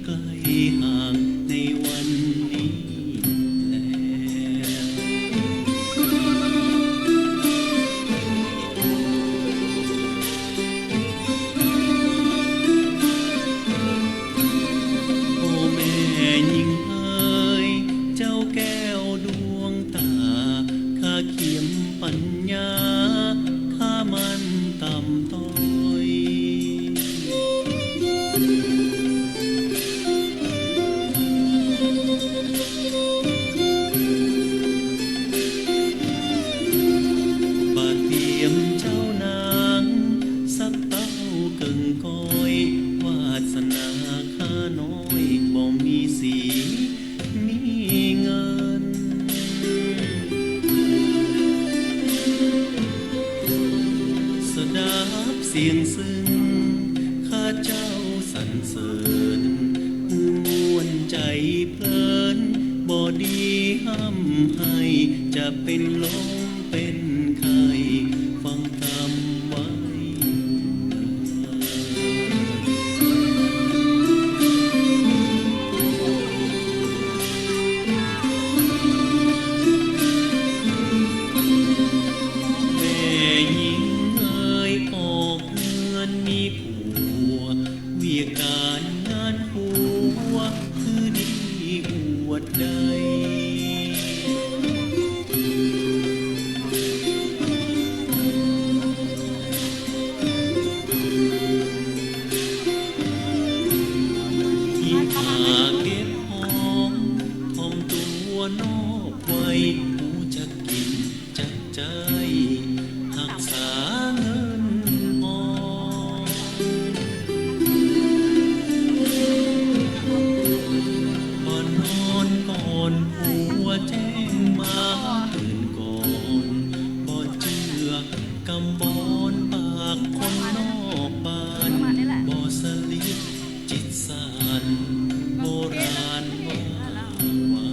ไกลห่างในวันนี้ปัญญาข้ามันต่ำต้อยบาดเตียมเจ้านางสักเต้าเกิงก้อยวาสนาข้าน้อยบ่มีสีมีเงินเสียงซึ้งข้าเจ้าสรรเสริญหูม่วนใจเพลินบ่ดีห้ำให้จะเป็นลมเป็นไข้ฟังคำไว้การงานผัวคือดีอวดใดที่หาเก็บหอมทอมตัวนอกไว้ผู้จะกินจักใจหักษาเงินหอมหัวแจ้งมาตื่นก่อนบ่เจือกำบอนปากคนนอกบ้านบ่สลิดจิตสานโบราณว่าไว้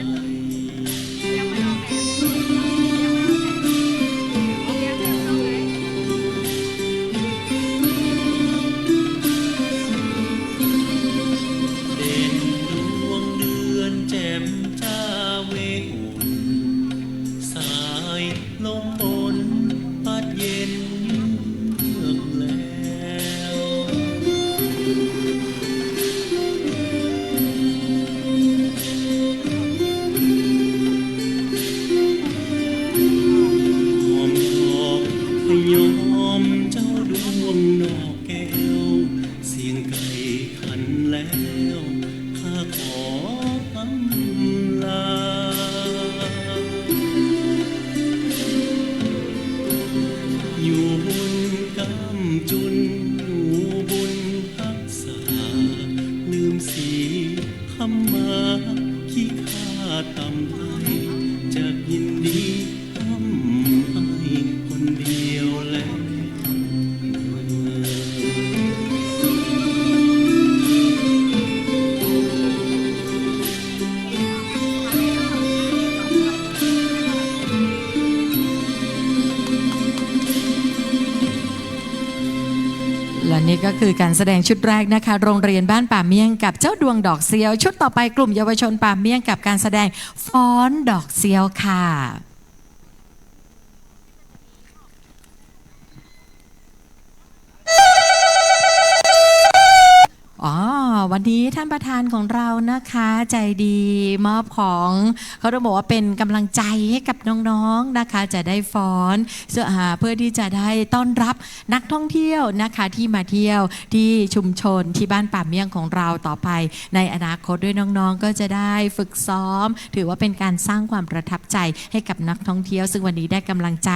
เด่นดวงเดือนแจ่มจ้าเวหุ่นสายลมบนพัดเย็นเยือกแล้วหอมดอกพยอมเจ้าดวงดอกแก้วเสียงไก่ขันแล้วข้าขออำลาอยู่บุญกำจุนอยู่บุญรักษาลืมสีคำมาขี้ข้าต่ำไปจะยินดีทำให้คนเดียวแล้ว และนี่ก็คือการแสดงชุดแรกนะคะโรงเรียนบ้านป่าเมี่ยงกับเจ้าดวงดอกเซียวชุดต่อไปกลุ่มเยาวชนป่าเมี่ยงกับการแสดงฟ้อนดอกเซียวค่ะวันนี้ท่านประธานของเรานะคะใจดีมอบของเขาต้องบอกว่าเป็นกำลังใจให้กับน้องๆนะคะจะได้ฟ้อนเพื่อที่จะได้ต้อนรับนักท่องเที่ยวนะคะที่มาเที่ยวที่ชุมชนที่บ้านป่าเมี่ยงของเราต่อไปในอนาคตด้วยน้องๆก็จะได้ฝึกซ้อมถือว่าเป็นการสร้างความประทับใจให้กับนักท่องเที่ยวซึ่งวันนี้ได้กำลังใจ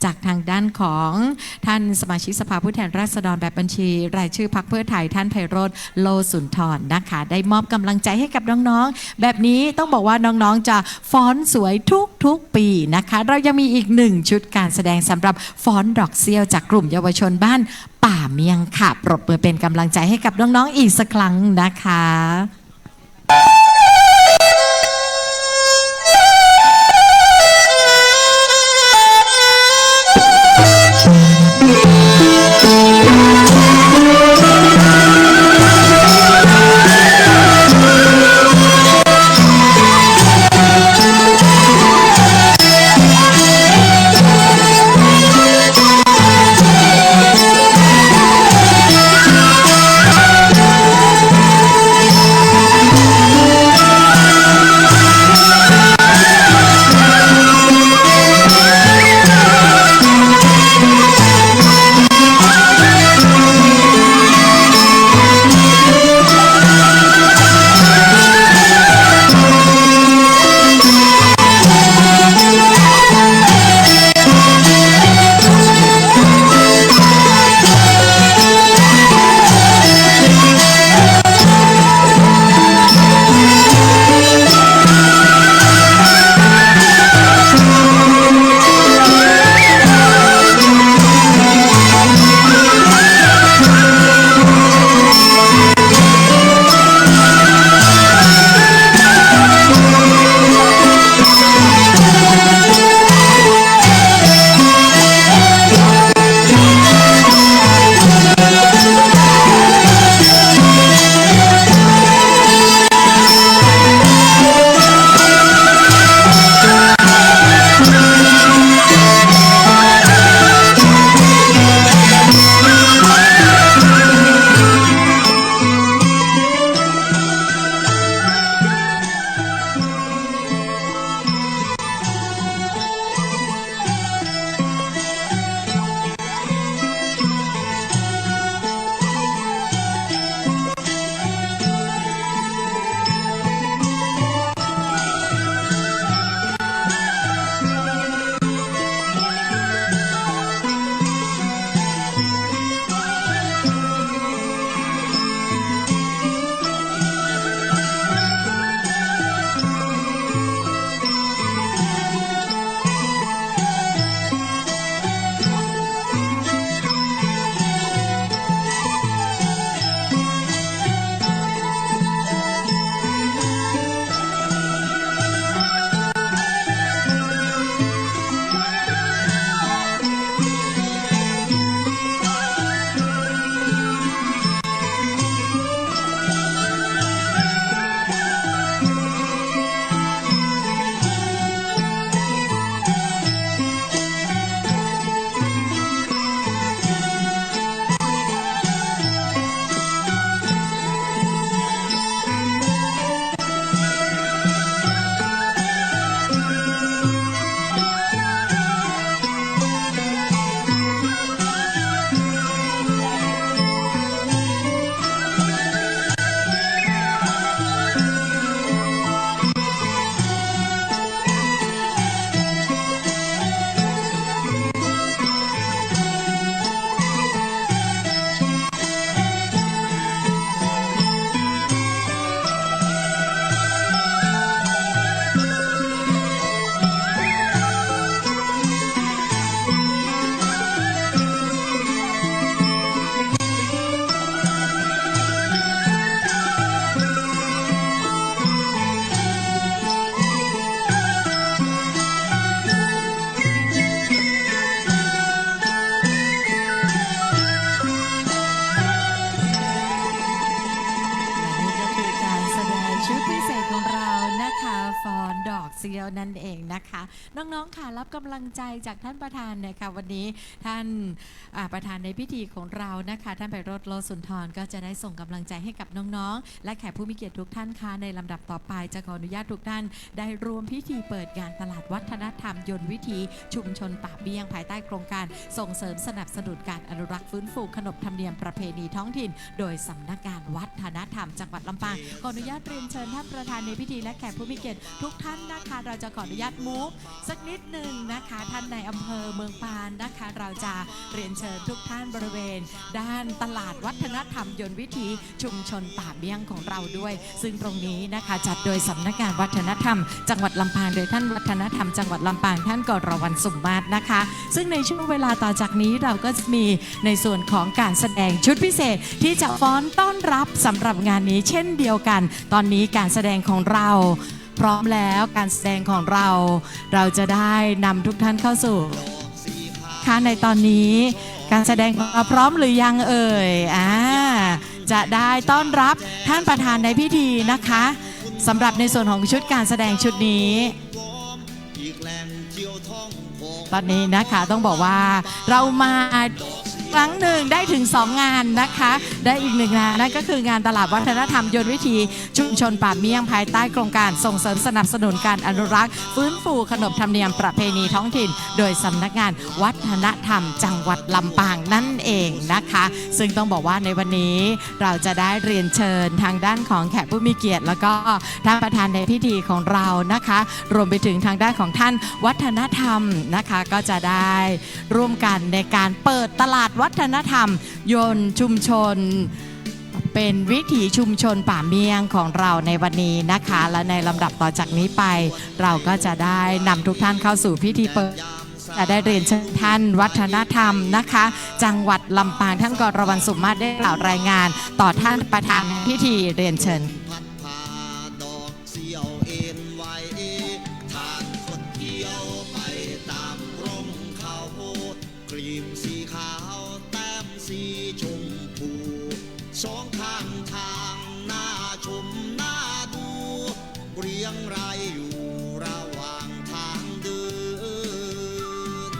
จากทางด้านของท่านสมาชิกสภาผู้แทนราษฎรแบบบัญชีรายชื่อพรรคเพื่อไทยท่านไพโรจน์โลสุนทรนะคะได้มอบกำลังใจให้กับน้องๆแบบนี้ต้องบอกว่าน้องๆจะฟ้อนสวยทุกปีนะคะเรายังมีอีก1ชุดการแสดงสำหรับฟ้อนดอกเซี่ยวจากกลุ่มเยาวชนบ้านป่าเมี่ยงค่ะปรบมือเป็นกำลังใจให้กับน้องๆอีกสักครั้งนะคะ เซียวนั่นเองนะคะน้องๆค่ะรับกำลังใจจากท่านประธานนะคะวันนี้ท่านประธานในพิธีของเรานะคะท่านไพโรจน์ โลสุนทรก็จะได้ส่งกำลังใจให้กับน้องๆและแขกผู้มีเกียรติทุกท่านค่ะในลำดับต่อไปจะขออนุญาตทุกท่านได้ร่วมพิธีเปิดงานตลาดวัฒนธรรมยนต์วิถีชุมชนป่าเบี้ยงภายใต้โครงการส่งเสริมสนับสนุนการอนุรักษ์ฟื้นฟูขนบธรรมเนียมประเพณีท้องถิ่นโดยสำนักงานวัฒนธรรมจังหวัดลำปางขออนุญาตเรียนเชิญท่านประธานในพิธีและแขกผู้มีเกียรติทุกท่านนะคะเราจะขออนุญาตมูฟสักนิดหนึ่งนะคะท่านในอำเภอเมืองปานนะคะเราจะเรียนเชิญทุกท่านบริเวณด้านตลาดวัฒนธรรมยนต์วิถีชุมชนป่าเบี้ยงของเราด้วยซึ่งตรงนี้นะคะจัดโดยสำนักงานวัฒนธรรมจังหวัดลำปางโดยท่านวัฒนธรรมจังหวัดลำปางท่านกรวรรณสุมมาศนะคะซึ่งในช่วงเวลาต่อจากนี้เราก็จะมีในส่วนของการแสดงชุดพิเศษที่จะฟ้อนต้อนรับสำหรับงานนี้เช่นเดียวกันตอนนี้การแสดงของเราพร้อมแล้วการแสดงของเราจะได้นำทุกท่านเข้าสู่ค่ะในตอนนี้การแสดงของเราพร้อมหรือยังเอ่ยจะได้ต้อนรับท่านประธานในพิธีนะคะสำหรับในส่วนของชุดการแสดงชุดนี้ตอนนี้นะคะต้องบอกว่าเรามาครั้งหนึ่งได้ถึง2งานนะคะได้อีก1งานนั่นก็คืองานตลาดวัฒนธรรมยนต์วิถีชุมชนป่าเมี่ยงภายใต้โครงการส่งเสริมสนับสนุนการอนุรักษ์ฟื้นฟูขนบธรรมเนียมประเพณีท้องถิ่นโดยสำนักงานวัฒนธรรมจังหวัดลำปางนั่นเองนะคะซึ่งต้องบอกว่าในวันนี้เราจะได้เรียนเชิญทางด้านของแขกผู้มีเกียรติแล้วก็ท่านประธานในพิธีของเรานะคะรวมไปถึงทางด้านของท่านวัฒนธรรมนะคะก็จะได้ร่วมกันในการเปิดตลาดวัฒนธรรมยนต์ชุมชนเป็นวิถีชุมชนป่าเมี่ยงของเราในวันนี้นะคะและในลำดับต่อจากนี้ไปเราก็จะได้นำทุกท่านเข้าสู่พิธีเปิดจะได้เรียนเชิญท่านวัฒนธรรมนะคะจังหวัดลำปางท่านกรวรรณสุมมาศได้กล่าวรายงานต่อท่านประธานพิธีเรียนเชิญสองข้างทางหน้าชมหน้าดูเรียงรายอยู่ระหว่างทางเดิน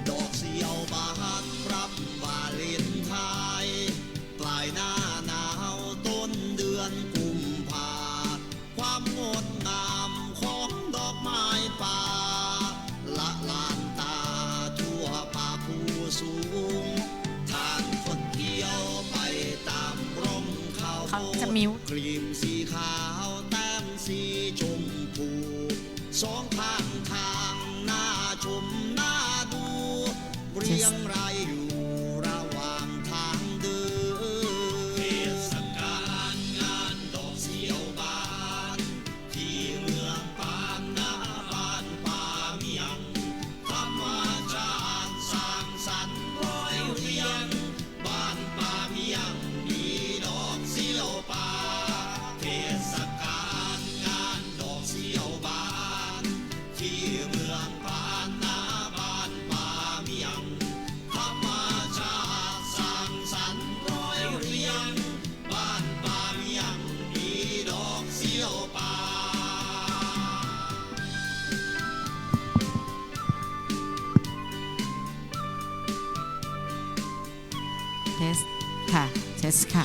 ดอกเสียวบานรับวาเลนไทน์ปลายหน้าหนาวต้นเดือนกุมภาความงดงามของดอกไม้ป่าละลานตาทั่วป่าภูสูงทางคนเที่ยวไปตามร่มเขากลีบสีขาวแต้มสีชมพูสองข้างทางหน้าชมหน้าดูเรียงรายอยู่ระหว่างทางเดินเทศกาลงานดอกเสียวบานที่เมืองปานนาบ้านป่าเมี่ยงธรรมชาติสร้างสรรค์ร้อยเรียงบ้านป่าเมี่ยงมีดอกเสียวบานเทศกาลงานดอกเสียวบานที่เมืองปานนาบ้านป่าเมี่ยงธรรมชาติสร้างสรรค์ร้อยเรียงบ้านป่าเมี่ยงมีดอกเสียวบานเทสค่ะเทสค่ะ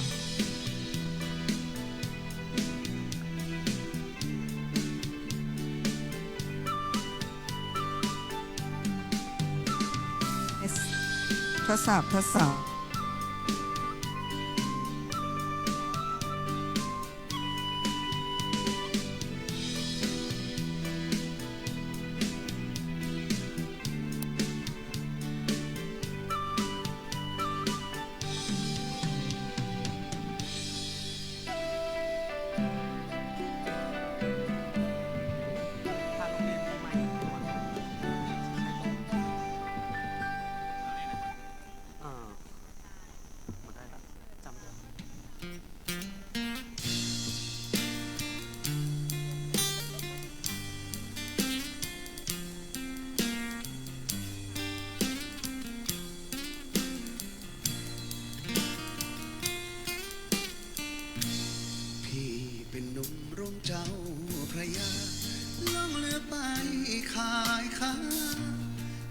ทดสอบทดสอบ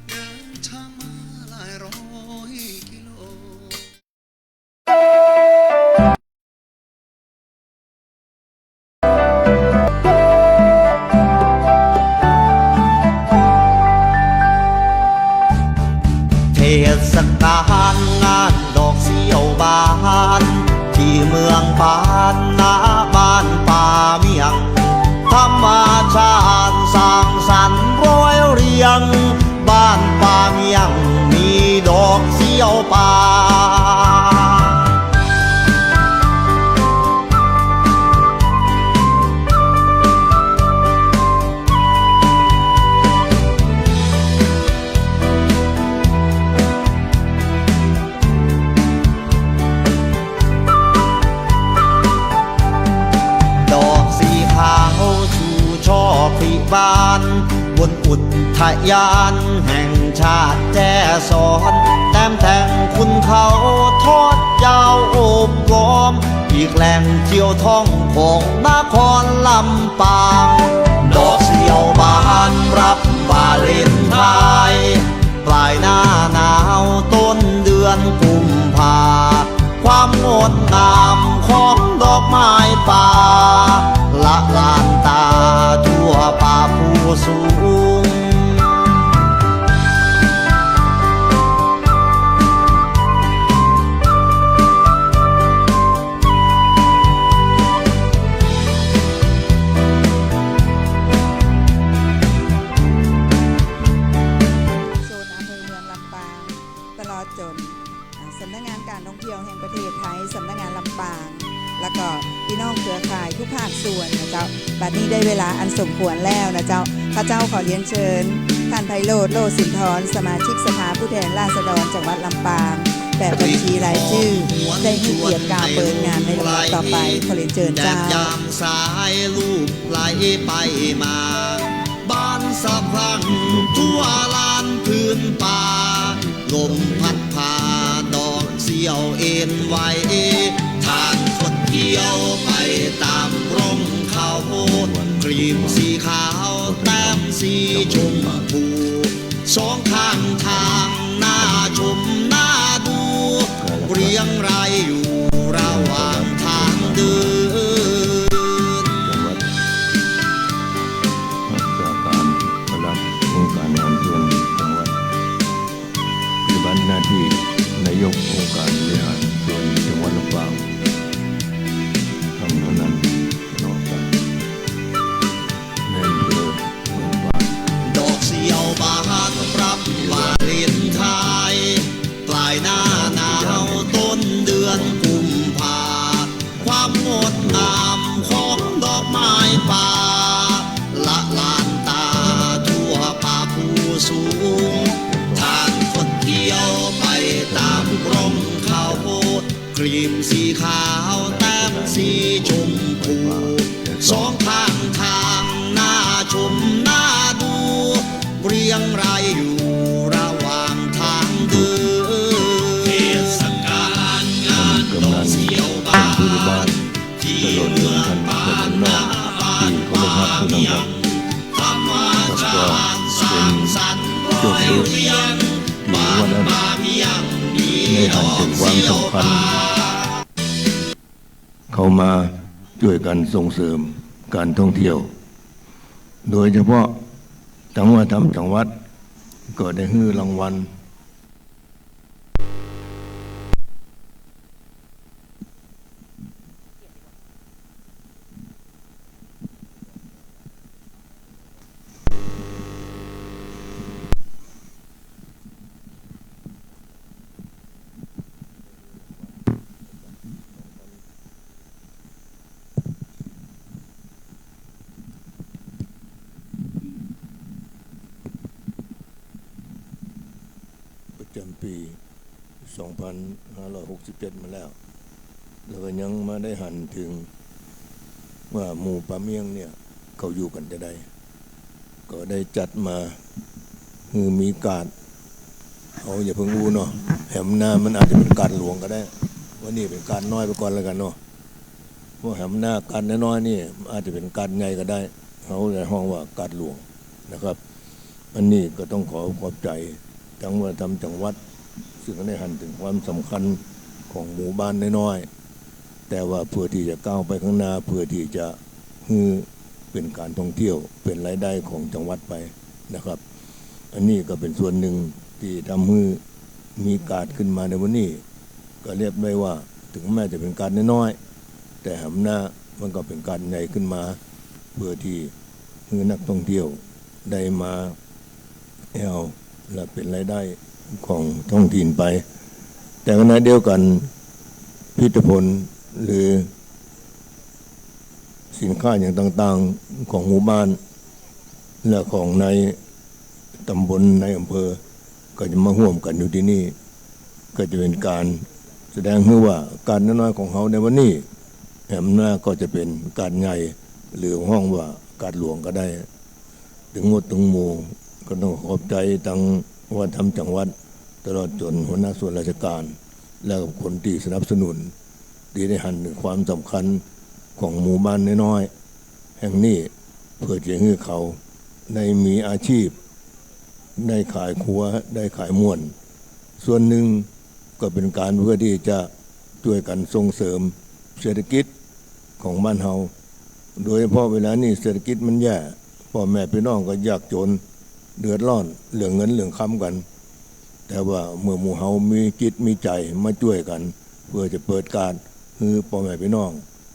เดินทางมาหลายร้อยกิโล เทศกาลงานดอกเสียวบานที่เมืองปานนาบ้านป่าเมียงธรรมชาติสร้างสรรค์ร้อยเรียงบ้านป่าเมียงมีดอกเสียวบาน ดอกสีขาวชูช่อพริบานบนอุทยานแห่งชาติแจ้ซ้อนแต้มแทงคุณเขาทอดยาวโอบล้อมอีกแหล่งเที่ยวท่องของนครลำปางดอกเสียวบานรับวาเลนไทน์ปลายหน้าหนาวต้นเดือนกุมภาความงดงามของดอกไม้ป่าละลานตาทั่วป่าผู้สูงโซนอำเภอเมืองลำปางตลอดจนสำนักงานการท่องเที่ยวแห่งประเทศไทยสำนักงานลำปาง แล้วก็พี่น้องเครือข่ายทุกภาคส่วนนะเจ้าบัดนี้ได้เวลาอันสมควรแล้วนะเจ้าข้าเจ้าขอเรียนเชิญท่านไพโรจน์ โลสินทรสมาชิกสภาผู้แทนราษฎรจังหวัดลำปางแบบบัญชีรายชื่อได้ให้เกียรติการเปิดงานในลำดับต่อไปขอเรียนเชิญ แด เจ้า ดยามสายลูกไหลไปมาบ้านสะพรั่งทั่วลานพื้นป่าลมพัดพาดอกเสียวเอ็นไหวทางคนเที่ยวไปตามร่องเขาครีมสีขาวแต้มสีชมพูสองข้างทางหน้าชมหน้าดูเรียงรายอยู่ระหว่างทางเดิน จังหวัดราชการปลัดองค์การงานส่วนจังหวัดปฏิบัติหน้าที่นายกองค์การบริหารส่วนจังหวัดลำปางทำนั้นนอกจากในอำเภอเมืองปาง ดอกเสียวบานรับวาเลนไทน์ปลายหน้าหนาวต้นเดือนกุมภาความงดงามของดอกไม้ป่าละลานตาทั่วป่าผู้สูงทางคนเที่ยวไปตามร่องเขาครีมสีขาวแต้มสีชมพูสองข้างทางหน้าชมหน้าดูเรียงรายอยู่ระหว่างทางเดินเทศกาลงานดอกเสียวบาน ผู้ใหญ่บ้าน ที่ ตลอดจ เมื น อง ท่าน ปา เจ้าน หน้า นา ที่ บ้าน เคารพ ป่า รักทุก เมีย ท่าน งธรรมชาติสร้างสรรค์ร้อยเรียงบ้านป่าเมียงมีดอกเสียวบาน เข้ามาช่วยกันส่งเสริมการท่องเที่ยว โดยเฉพาะจังหวัดทำจังหวัดก็ได้ฮื้อรางวัลประจำปี 2567 มาแล้ว แล้วก็ยังมาได้หันถึงว่าหมู่ป่าเมียงเนี่ยเขาอยู่กันจะได้ ก็ได้จัดมาคือมีการเอาอย่าเพิ่งอู้เนาะแหมหน้ามันอาจจะเป็นการหลวงก็ได้ว่านี่เป็นการน้อยไปก่อนแล้วกันเนาะเพราะแหมหน้าการน้อยๆนี่อาจจะเป็นการใหญ่ก็ได้เขาในห้องว่าการหลวงนะครับ อันนี้ก็ต้องขอบใจทั้งวัฒนธรรมจังหวัดซึ่งได้หันถึงความสำคัญของหมู่บ้านน้อยๆแต่ว่าเพื่อที่จะก้าวไปข้างหน้าเพื่อที่จะเป็นการท่องเที่ยวเป็นรายได้ของจังหวัดไปนะครับอันนี้ก็เป็นส่วนหนึ่งที่ทำให้มีการขึ้นมาในวันนี้ก็เรียกได้ว่าถึงแม้จะเป็นการน้อยๆแต่หำหน้ามันก็เป็นการใหญ่ขึ้นมาเพื่อที่ให้นักท่องเที่ยวได้มาเอาและเป็นรายได้ของท้องถิ่นไปแต่ขณะเดียวกันพิพิธภัณฑ์หรือสินค้าอย่างต่างๆของหมู่บ้านและของในตำบลในอำเภอก็จะมาร่วมกันอยู่ที่นี่ก็จะเป็นการแสดงให้ว่าการน้อยๆของเขาในวันนี้แหมหน้าก็จะเป็นการใหญ่หรือห้องว่าการหลวงก็ได้ถึงหมดถึงหมู่ก็ต้องขอบใจทั้งวัฒนธรรมจังหวัดตลอดจนหัวหน้าส่วนราชการและคนที่สนับสนุนที่ได้หันถึงความสำคัญของหมู่บ้านน้อยๆแห่งนี้เพื่อจะให้เขาได้มีอาชีพได้ขายครัวได้ขายม่วนส่วนหนึ่งก็เป็นการเพื่อที่จะช่วยกันส่งเสริมเศรษฐกิจของบ้านเฮาโดยเฉพาะเวลานี้เศรษฐกิจมันแย่พ่อแม่พี่น้องก็ยากจนเดือดร้อนเรื่องเงินเรื่องค้ำกันแต่ว่าเมื่อหมู่เฮามีจิตมีใจมาช่วยกันเพื่อจะเปิดการให้พ่อแม่พี่น้อง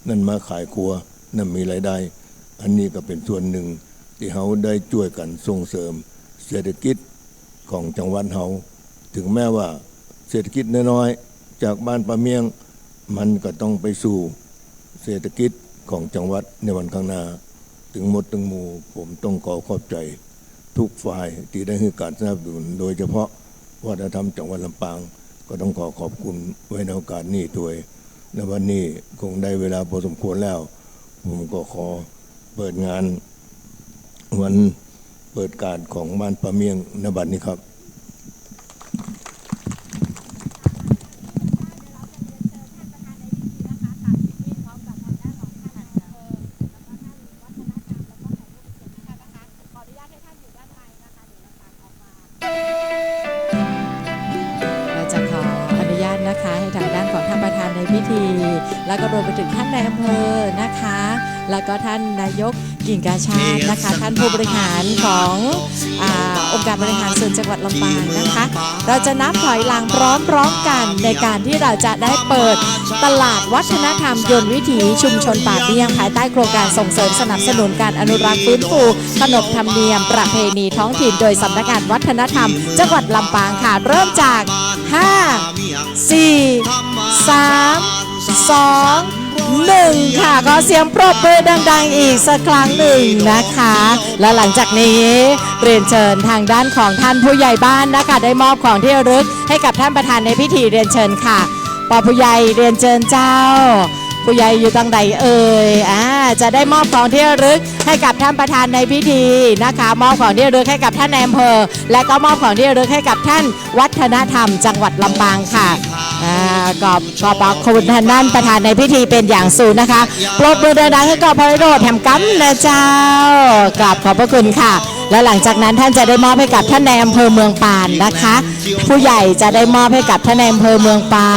นั่นมาขายครัวนั่นมีรายได้อันนี้ก็เป็นส่วนหนึ่งที่เฮาได้ช่วยกันส่งเสริมเศรษฐกิจของจังหวัดเฮาถึงแม้ว่าเศรษฐกิจน้อยๆจากบ้านปะเมียงมันก็ต้องไปสู่เศรษฐกิจของจังหวัดในวันข้างหน้าถึงหมดถึงหมู่ผมต้องขอบใจทุกฝ่ายที่ได้ให้การสนับสนุนโดยเฉพาะวัฒนธรรมจังหวัดลำปางก็ต้องขอบคุณไว้ในโอกาสนี้ด้วยในวันนี้คงได้เวลาพอสมควรแล้วผมก็ขอเปิดงานวันเปิดการของบ้านปะเมียงณบัดนี้ครับแล้วก็รวมไปถึงท่านนายอำเภอนะคะแล้วก็ท่านนายกกิ่งกาชาตินะคะท่านผู้บริหารขององค์การบริหารส่วนจังหวัดลำปางนะคะเราจะนับถอยหลังพร้อมๆกันในการที่เราจะได้เปิดตลาดวัฒนธรรมยนต์วิถีชุมชนป่าเมี่ยงภายใต้โครงการส่งเสริมสนับสนุนการอนุรักษ์ฟื้นฟูขนบธรรมเนียมประเพณีท้องถิ่นโดยสำนักงานวัฒนธรรมจังหวัดลำปางค่ะเริ่มจาก5 4 3 2 1ค่ะขอเสียงปรบมือดังๆอีกสักครั้งหนึ่งนะคะและหลังจากนี้เรียนเชิญทางด้านของท่านผู้ใหญ่บ้านนะคะได้มอบของที่ระลึกให้กับท่านประธานในพิธีเรียนเชิญค่ะปอผู้ใหญ่เรียนเชิญเจ้าผู้ใหญ่อยู่ตรงไหนเอ่ยจะได้มอบของที่ระลึกให้กับท่านประธานในพิธีนะคะมอบของที่ระลึกให้กับท่านนายอำเภอและก็มอบของที่ระลึกให้กับท่านวัฒนธรรมจังหวัดลำปางค่ะขอบคุณท่านนั่นประธานในพิธีเป็นอย่างสูงนะคะปรบมือดังๆให้กับพระโรดแถมกัมนะเจ้ากราบขอบพระคุณค่ะและหลังจากนั้นท่านจะได้มอบให้กับท่านนายอำเภอเมืองปานนะคะผู้ใหญ่จะได้มอบให้กับท่านนายอำเภอเมืองปา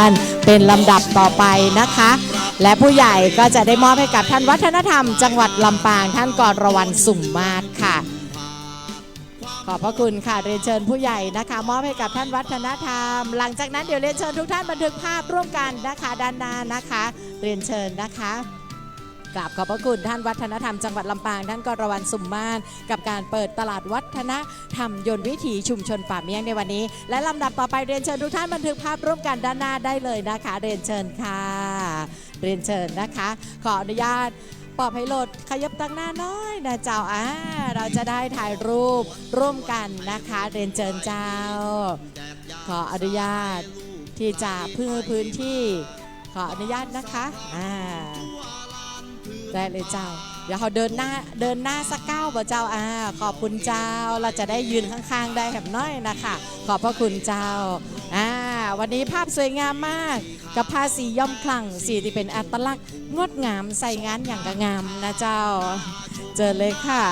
นเป็นลำดับต่อไปนะคะและผู้ใหญ่ก็จะได้มอบให้กับท่านวัฒนธรรมจังหวัดลำปางท่านกรวันสุ่มมาศค่ะขอบพระคุณค่ะเรียนเชิญผู้ใหญ่นะคะมอบให้กับท่านวัฒนธรรมหลังจากนั้นเดี๋ยวเรียนเชิญทุกท่านบันทึกภาพร่วมกันนะคะด้านหน้านะคะเรียนเชิญนะคะกราบขอบพระคุณท่านวัฒนธรรมจังหวัดลำปางท่านกรวันสุ่มมาศกับการเปิดตลาดวัฒนธรรมยนต์วิถีชุมชนป่าเมี่ยงในวันนี้และลำดับต่อไปเรียนเชิญทุกท่านบันทึกภาพร่วมกันด้านหน้าได้เลยนะคะเรียนเชิญค่ะเรียนเชิญนะคะขออนุญาตปอบให้โหลดขยับตั้งหน้าน้อยนะเจ้าเราจะได้ถ่ายรูปร่วมกันนะคะเรียนเชิญเจ้าขออนุญาตที่จะพื้นที่ขออนุญาตนะคะได้เลยเจ้าเดี๋ยวเขาเดินหน้าสักก้าวบ่เจ้าขอบคุณเจ้าเราจะได้ยืนข้างๆได้แหบน้อยนะคะขอบพระคุณเจ้าวันนี้ภาพสวยงามมากกับผ้าสีย่อมคลั่งสีที่เป็นอัตลักษณ์งดงามใส่งานอย่างกระงามนะเจ้าเจอเลยค่ะ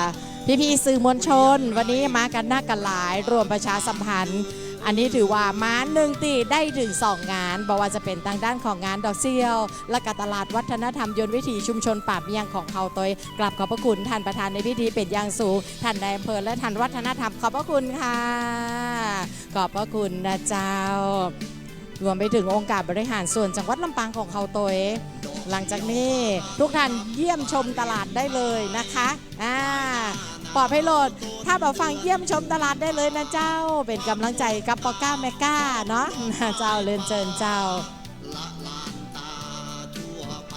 พี่ๆสื่อมวลชนวันนี้มากันหน้ากันหลายรวมประชาสัมพันธ์อันนี้ถือว่ามา1 ตีได้ถึง2 งานบอกว่าจะเป็นทางด้านของงานดอกเซี่ยวและก็ตลาดวัฒนธรรมยนต์วิถีชุมชนป่าเมียงของเขาตัวกลับขอบพระคุณท่านประธานในพิธีเป็นอย่างสูงท่านนายอำเภอและท่านวัฒนธรรมขอบพระคุณค่ะขอบพระคุณนะเจ้ารวมไปถึงองค์การบริหารส่วนจังหวัดลำปางของเขาตัวหลังจากนี้ทุกท่านเยี่ยมชมตลาดได้เลยนะคะปลอดภัยโหลดถ้าแบบฟังเยี่ยมชมตลาดได้เลยนะเจ้าเป็นกำลังใจกับปอก้าแมก้าเนาะนะเจ้าเรียนเชิญเจ้า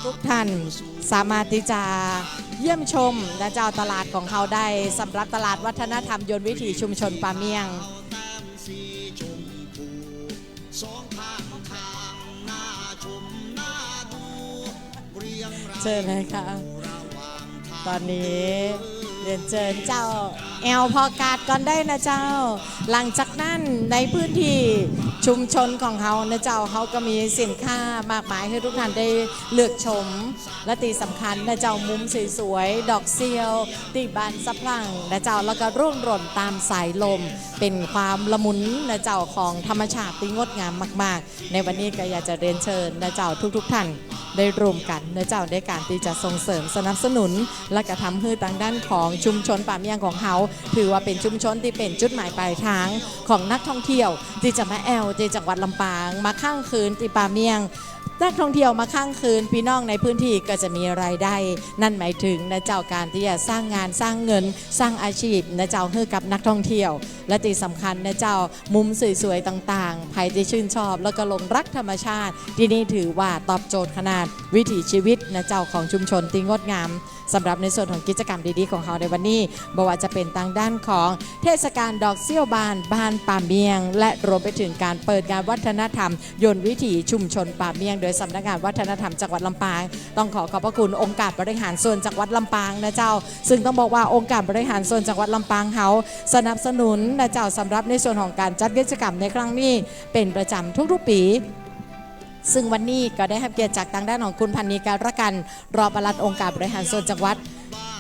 ทุกท่านสามารถที่จะเยี่ยมชมนะเจ้าตลาดของเขาได้สำหรับตลาดวัฒนธรรมยนต์วิถีชุมชนป่าเมียงเชิญเลยค่ะตอนนี้เรียนเชิญเจ้าแอลพอกาดก่อนได้นะเจ้าหลังจากนั้นในพื้นที่ชุมชนของเขานะเจ้าเขาก็มีสินค้ามากมายให้ทุกท่านได้เลือกชมและที่สำคัญนะเจ้ามุมสวยๆดอกเซียวตีบานสะพรั่งนะเจ้าแล้วก็ร่วงหล่นตามสายลมเป็นความละมุนนะเจ้าของธรรมชาติที่งดงามมากๆในวันนี้ก็อยากจะเรียนเชิญนะเจ้าทุกๆท่านได้รวมกันนะเจ้าในการที่จะส่งเสริมสนับสนุนและก็ทำให้ทางด้านของชุมชนป่าเมียงของเขาถือว่าเป็นชุมชนที่เป็นจุดหมายปลายทางของนักท่องเที่ยวที่จะมาแอลที่จังหวัดลำปางมาข้างคืนที่ป่าเมียงนักท่องเที่ยวมาข้างคืนพี่น้องในพื้นที่ก็จะมีรายได้นั่นหมายถึงนะเจ้าการที่จะสร้างงานสร้างเงินสร้างอาชีพนะเจ้าให้กับนักท่องเที่ยวและที่สำคัญนะเจ้ามุมสวยๆต่างๆใครที่ชื่นชอบแล้วก็หลงรักธรรมชาติที่นี่ถือว่าตอบโจทย์ขนาดวิถีชีวิตนะเจ้าของชุมชนที่งดงามสำหรับในส่วนของกิจกรรมดีๆของเขาในวันนี้บอกว่าจะเป็นทางด้านของเทศกาลดอกเซี่ยวบานป่าเมียงและรวมไปถึงการเปิดงานวัฒนธรรมยนต์วิถีชุมชนป่าเมียงโดยสำนักงานวัฒนธรรมจังหวัดลำปางต้องขอบพระคุณองค์การบริหารส่วนจังหวัดลำปางนะเจ้าซึ่งต้องบอกว่าองค์การบริหารส่วนจังหวัดลำปางเขาสนับสนุนนะเจ้าสำหรับในส่วนของการจัดกิจกรรมในครั้งนี้เป็นประจำทุกๆปีซึ่งวันนี้ก็ได้รับเกียรติจากทางด้านของคุณพันนีการกันรองปลัดองค์การบริหารส่วนจังหวัด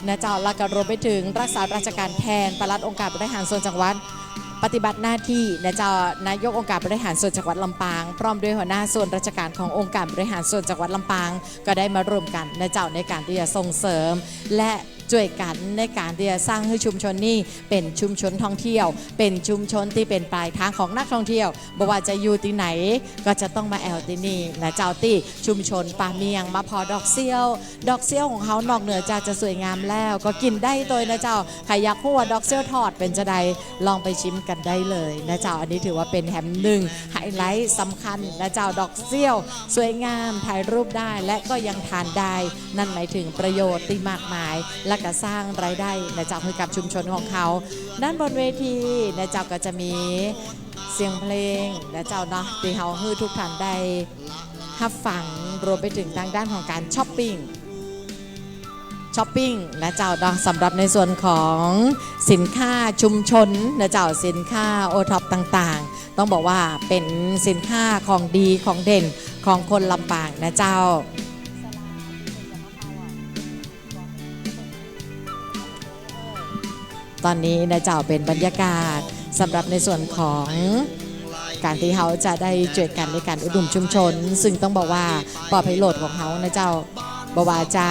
นะเจ้าและก็รวมไปถึงรักษาราชการแทนปลัดองค์การบริหารส่วนจังหวัดปฏิบัติหน้าที่นะเจ้านายกองค์การบริหารส่วนจังหวัดลำปางพร้อมด้วยหัวหน้าส่วนราชการขององค์การบริหารส่วนจังหวัดลำปางก็ได้มารวมกันนะเจ้าในการที่จะส่งเสริมและช่วยกันในการที่จะสร้างให้ชุมชนนี้เป็นชุมชนท่องเที่ยวเป็นชุมชนที่เป็นปลายทางของนักท่องเที่ยวบอกว่าจะอยู่ที่ไหนก็จะต้องมาแอลที่นี่นะเจ้าที่ชุมชนป่าเมียงมาพอดอกเซี่ยวของเขานอกเหนือจากจะสวยงามแล้วก็กินได้โดยนะเจ้าใครอยากพูดว่าดอกเซี่ยวทอดเป็นจะใดลองไปชิมกันได้เลยนะเจ้าอันนี้ถือว่าเป็นแฮมหนึ่งไฮไลท์สำคัญนะเจ้าดอกเซี่ยวสวยงามถ่ายรูปได้และก็ยังทานได้นั่นหมายถึงประโยชน์ที่มากมายและก็สร้างรายได้นะเจ้าให้กับชุมชนของเขาด้านบนเวทีนะเจ้าก็จะมีเสียงเพลงนะเจ้าเนาะที่เขาให้ทุกท่านได้รับฟังรวมไปถึงทางด้านของการช้อปปิ้งนะเจ้าเนาะสำหรับในส่วนของสินค้าชุมชนนะเจ้าสินค้าโอท็อปต่างๆต้องบอกว่าเป็นสินค้าของดีของเด่นของคนลำปางนะเจ้าตอนนี้นะเจ้าเป็นบรรยากาศสำหรับในส่วนของการที่เขาจะได้ช่วยกันในการอุดมชุมชนซึ่งต้องบอกว่าปอไพโลดของเขานะเจ้าบอกว่าจะ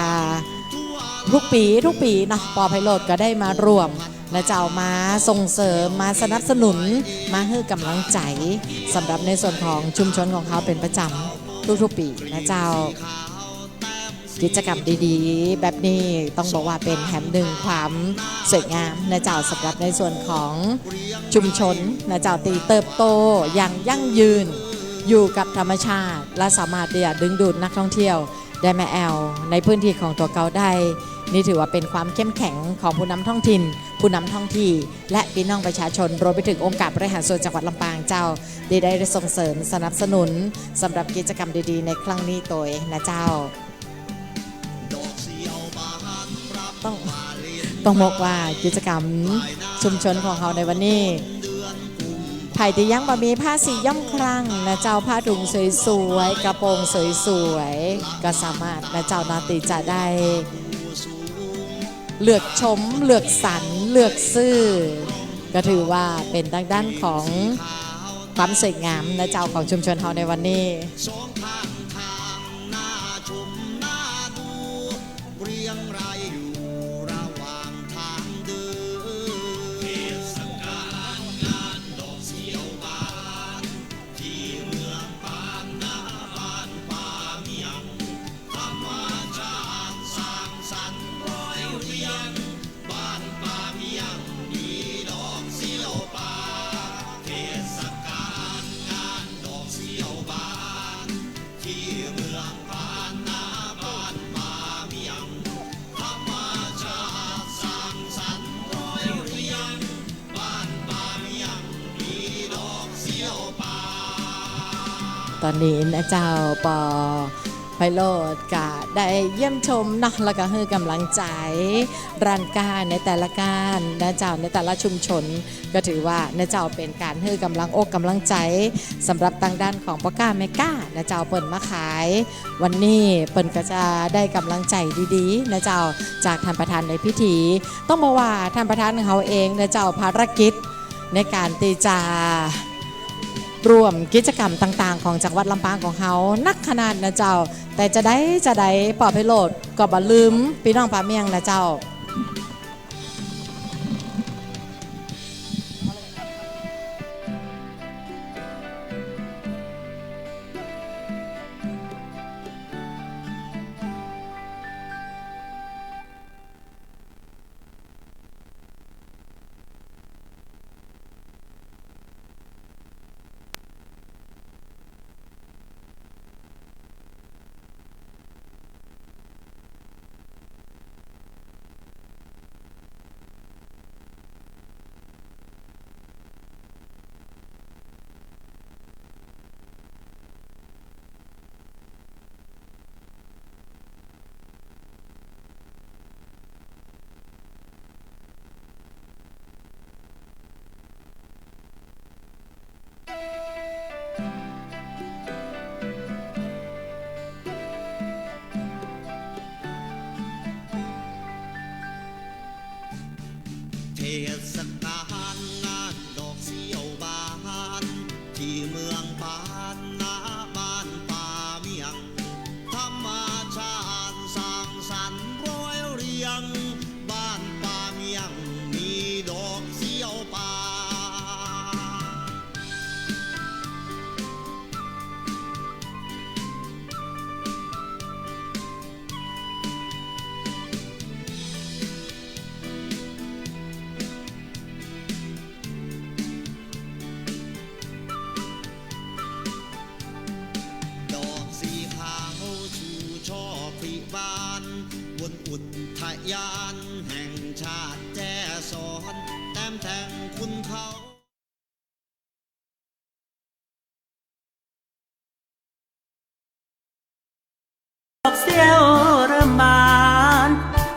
ทุกปีเนาะปอไพโลดก็ได้มารวมนะเจ้ามาส่งเสริมมาสนับสนุนมาให้กำลังใจสำหรับในส่วนของชุมชนของเขาเป็นประจำทุกปีนะเจ้ากิจกรรมดีๆแบบนี้ต้องบอกว่าเป็นแหมหนึ่งความสวยงามนะเจ้าสำหรับในส่วนของชุมชนนะเจ้าตีเติบโตอย่างยั่งยืนอยู่กับธรรมชาติและสามารถที่จะดึงดูดนักท่องเที่ยวได้มาแอลในพื้นที่ของตัวเขาได้นี่ถือว่าเป็นความเข้มแข็งของผู้นำท้องถิ่นผู้นำท้องที่และพี่น้องประชาชนรวมไปถึงองค์การบริหารส่วนจังหวัดลำปางเจ้าได้ส่งเสริมสนับสนุนสำหรับกิจกรรมดีๆในครั้งนี้ตัวนะเจ้าต้องบอกว่ากิจกรรมชุมชนของเขาในวันนี้ไผ่ที่ยังบะมีผ้าสีย่อมครั่งนะเจ้าผ้าถุงสวยๆกระโปรงสวยๆก็สามารถนะเจ้านาตีจะได้เลือกชมเลือกสรร เลือกซื้อก็ถือว่าเป็นทางด้านของความสวยงามนะเจ้าของชุมชนเฮาในวันนี้ สองข้างทางน่าชมน่าดูเรียงรายอยู่ระหว่างทางเดินเทศกาลงานดอกเสียวบานที่เมืองปานนาบ้านป่าเมียงธรรมชาติสร้างสรรค์ร้อยเรียงบ้านป่าเมียงมีดอกเสียวบานเทศกาลงานดอกเสียวบานที่เมืองปานนาบ้านป่าเมียงธรรมชาติสร้างสรรค์ร้อยเรียงบ้านป่าเมียงมีดอกเสียวบาน ตอนนี้นะเจ้าปอไพโรดก็ได้เยี่ยมชมนะแล้วก็ให้กำลังใจร้านค้าในแต่ละการนะเจ้าในแต่ละชุมชนก็ถือว่านะเจ้าเป็นการให้กำลังอกกำลังใจสำหรับทางด้านของพ่อก้าแม่ก้านะเจ้าเปิ่นมาขาย วันนี้เปิ่นก็จะได้กำลังใจดีๆนะเจ้าจากท่านประธานในพิธี ต้องบอกว่าท่านประธานของเขาเองนะเจ้าภารกิจในการตีจา ร่วมกิจกรรมต่างๆของจังหวัดลำปางของเขานักขนาดนะเจ้าแต่จะได้ปลอดภัยโหลดก็บ่ลืมพี่น้องปาเมียงนะเจ้าเทศกาลงานดอกเสียวบานที่เมืองปานนาบ้านป่าเมียงธรรมชาติสร้างสรรค์ร้อยเรียงบ้านป่าเมียงมีดอกเสียวบาน ดอกสีขาวชูช่อผลิบานบนอุทยานแห่งชาติแจ้ซ้อนแต้มแทงคุณเขา ดอกเสียวเริ่มบาน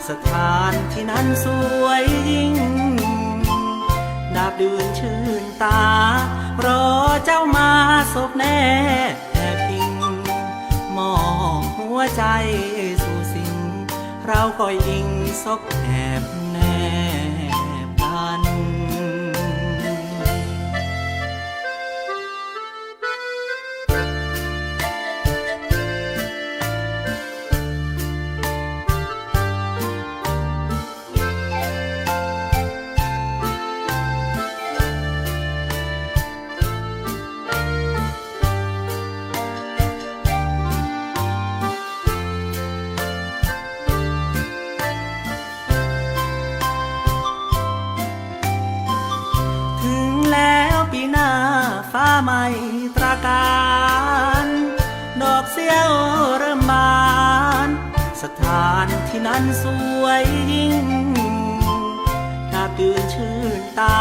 สถานที่นั้นสวยยิ่งดาบดื่นชื่นตารอเจ้ามาศพแน่พิงมอบหัวใจสู่สิ่งเราคอยอิงศพแอบแนบกัน ถึงแล้วปีหน้าฟ้าใหม่ตราการดอกเสียวเริ่มบานสถานที่นั้นสวยยิ่งดาบดื่นชื่นตา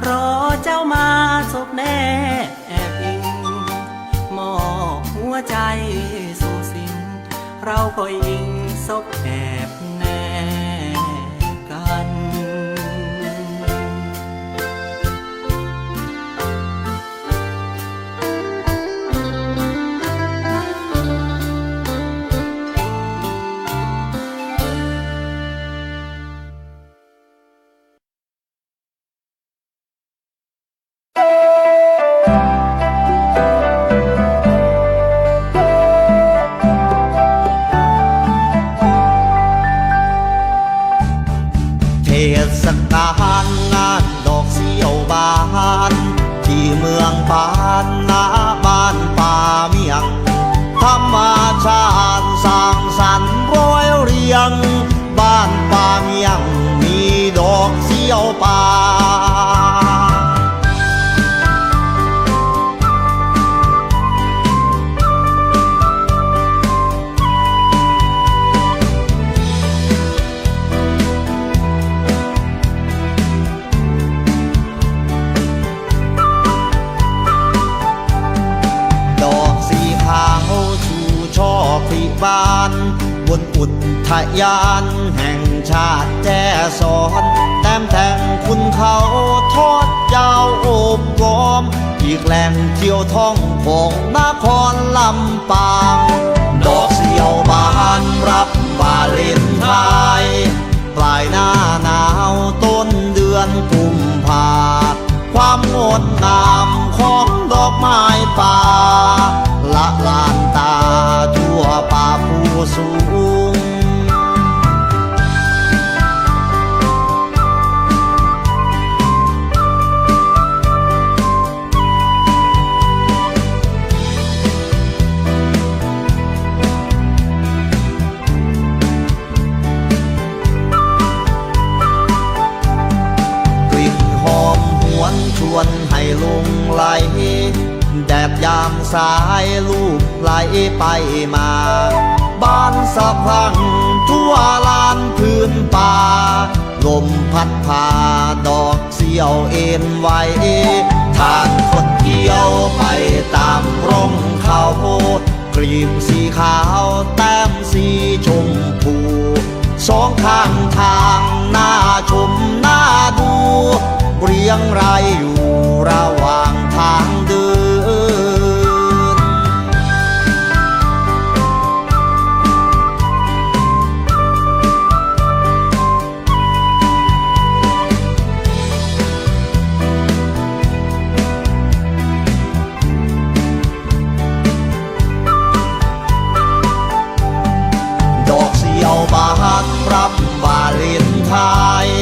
รอเจ้ามาศพแน่แอบอิงมอบหัวใจสู่สิ่งเราคอยอิงศพแอบแนบกัน อุทยานแห่งชาติแจ้ซ้อนแต้มแทงคุณเขาทอดยาวโอบล้อมอีกแหล่งเที่ยวท่องของนครลำปางดอกเสียวบานรับวาเลนไทน์ปลายหน้าหนาวต้นเดือนกุมภาความงดงามของดอกไม้ป่าละลานตาทั่วป่าผู้สูงชวนให้ลงไหลแดดยามสายลูกไหลไปมาบ้านสะพรั่งทั่วลานพื้นป่าลมพัดพาดอกเสียวเอ็นไว้ทานคนเที่ยวไปตามร่มเขากรีบสีขาวแต้มสีชมพูสองข้างทางน่าชมน่าดูเรียงรายอยู่ระหว่างทางเดินดอกเสียวบานรับวาเลนไทน์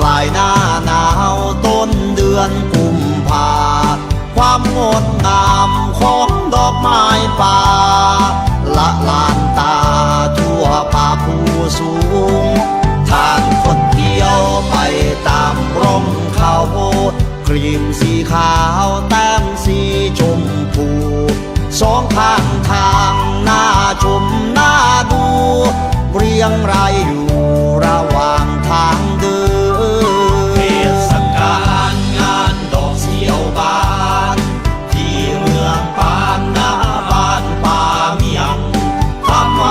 ปลายหน้าหนาวต้นเดือนกุมภาความงดงามของดอกไม้ป่าละลานตาทั่วป่าผู้สูงทางคนเที่ยวไปตามร่มเขากรีมสีขาวแต้มสีชมพูสองข้างทางน่าชมน่าดูเรียงรายอยู่ระหว่างทางเดินเทศกาลงานดอกเสียวบานที่เมืองปานนาบ้านป่าเมียงธรรม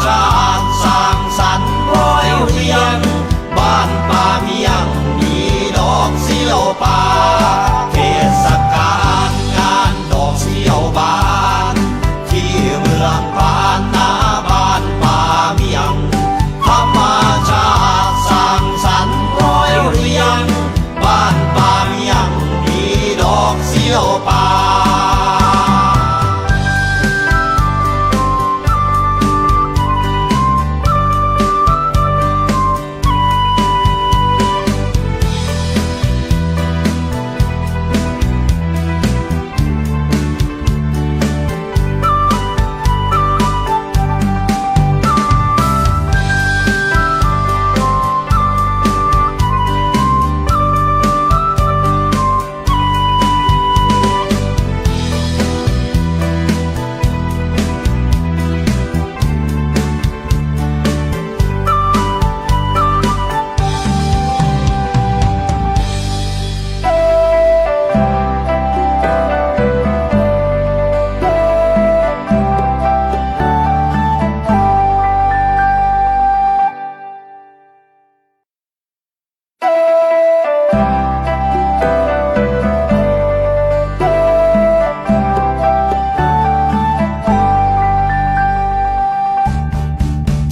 ชาติสร้างสรรค์ร้อยเรียงบ้านป่าเมียงมีดอกเสียวบานเทศกาลงานดอกเสียวบานที่เมืองปานนาบ้านป่าเมียงธรรมชาติสร้างสรรค์ร้อยเรียงบ้านป่าเมียงมีดอกเสียวป่า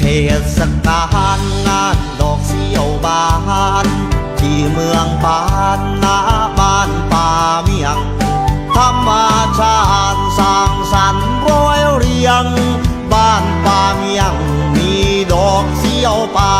เทศกาลงานดอกเสียวบานที่เมืองปานนาบ้านป่าเมียงธรรมชาติสร้างสรรค์ร้อยเรียงบ้านป่าเมียงมีดอกเสียวบาน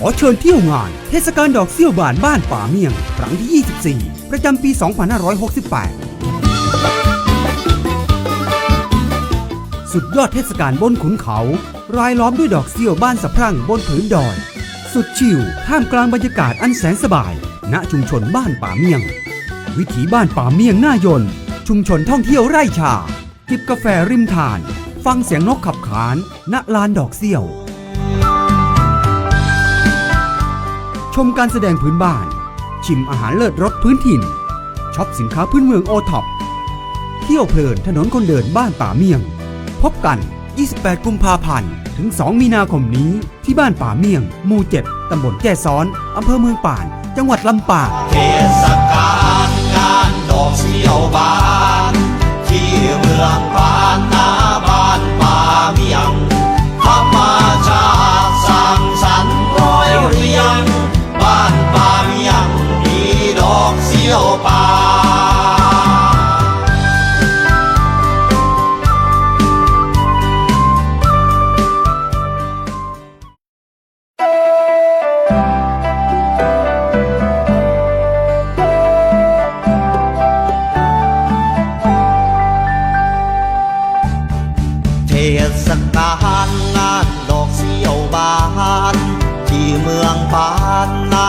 ขอเชิญเที่ยวงานเทศกาลดอกเสี้ยวบานบ้านป่าเมียงครั้งที่ 24 ประจำปี 2568 สุดยอดเทศกาลบนขุนเขารายล้อมด้วยดอกเสี้ยวบ้านสะพรั่งบนผืนดอยสุดชิลท่ามกลางบรรยากาศอันแสนสบายณชุมชนบ้านป่าเมียงวิถีบ้านป่าเมียงหน้ายนชุมชนท่องเที่ยวไร่ชา จิบกาแฟริมทาน ฟังเสียงนกขับขานณลานดอกเสี้ยว ชมการแสดงพื้นบ้าน ชิมอาหารเลิศรสพื้นถิ่นช็อปสินค้าพื้นเมืองโอท็อปเที่ยวเพลินถนนคนเดินบ้านป่าเมี่ยง พบกัน 28 กุมภาพันธ์ถึง 2 มีนาคมนี้ที่บ้านป่าเมี่ยง หมู่ 7 ตำบลแจ้ซ้อน อำเภอเมืองป่าน จังหวัดลำปาง เทศกาลงานดอกเสี้ยวบานที่เมืองปานนาบ้านป่าเมี่ยงธรรมชาติสร้างสรรค์ร้อยเรียงบ้านป่าเมี่ยงมีดอกเสี้ยวบานเทศกาลงานดอกเสี้ยวบานที่เมืองปานนา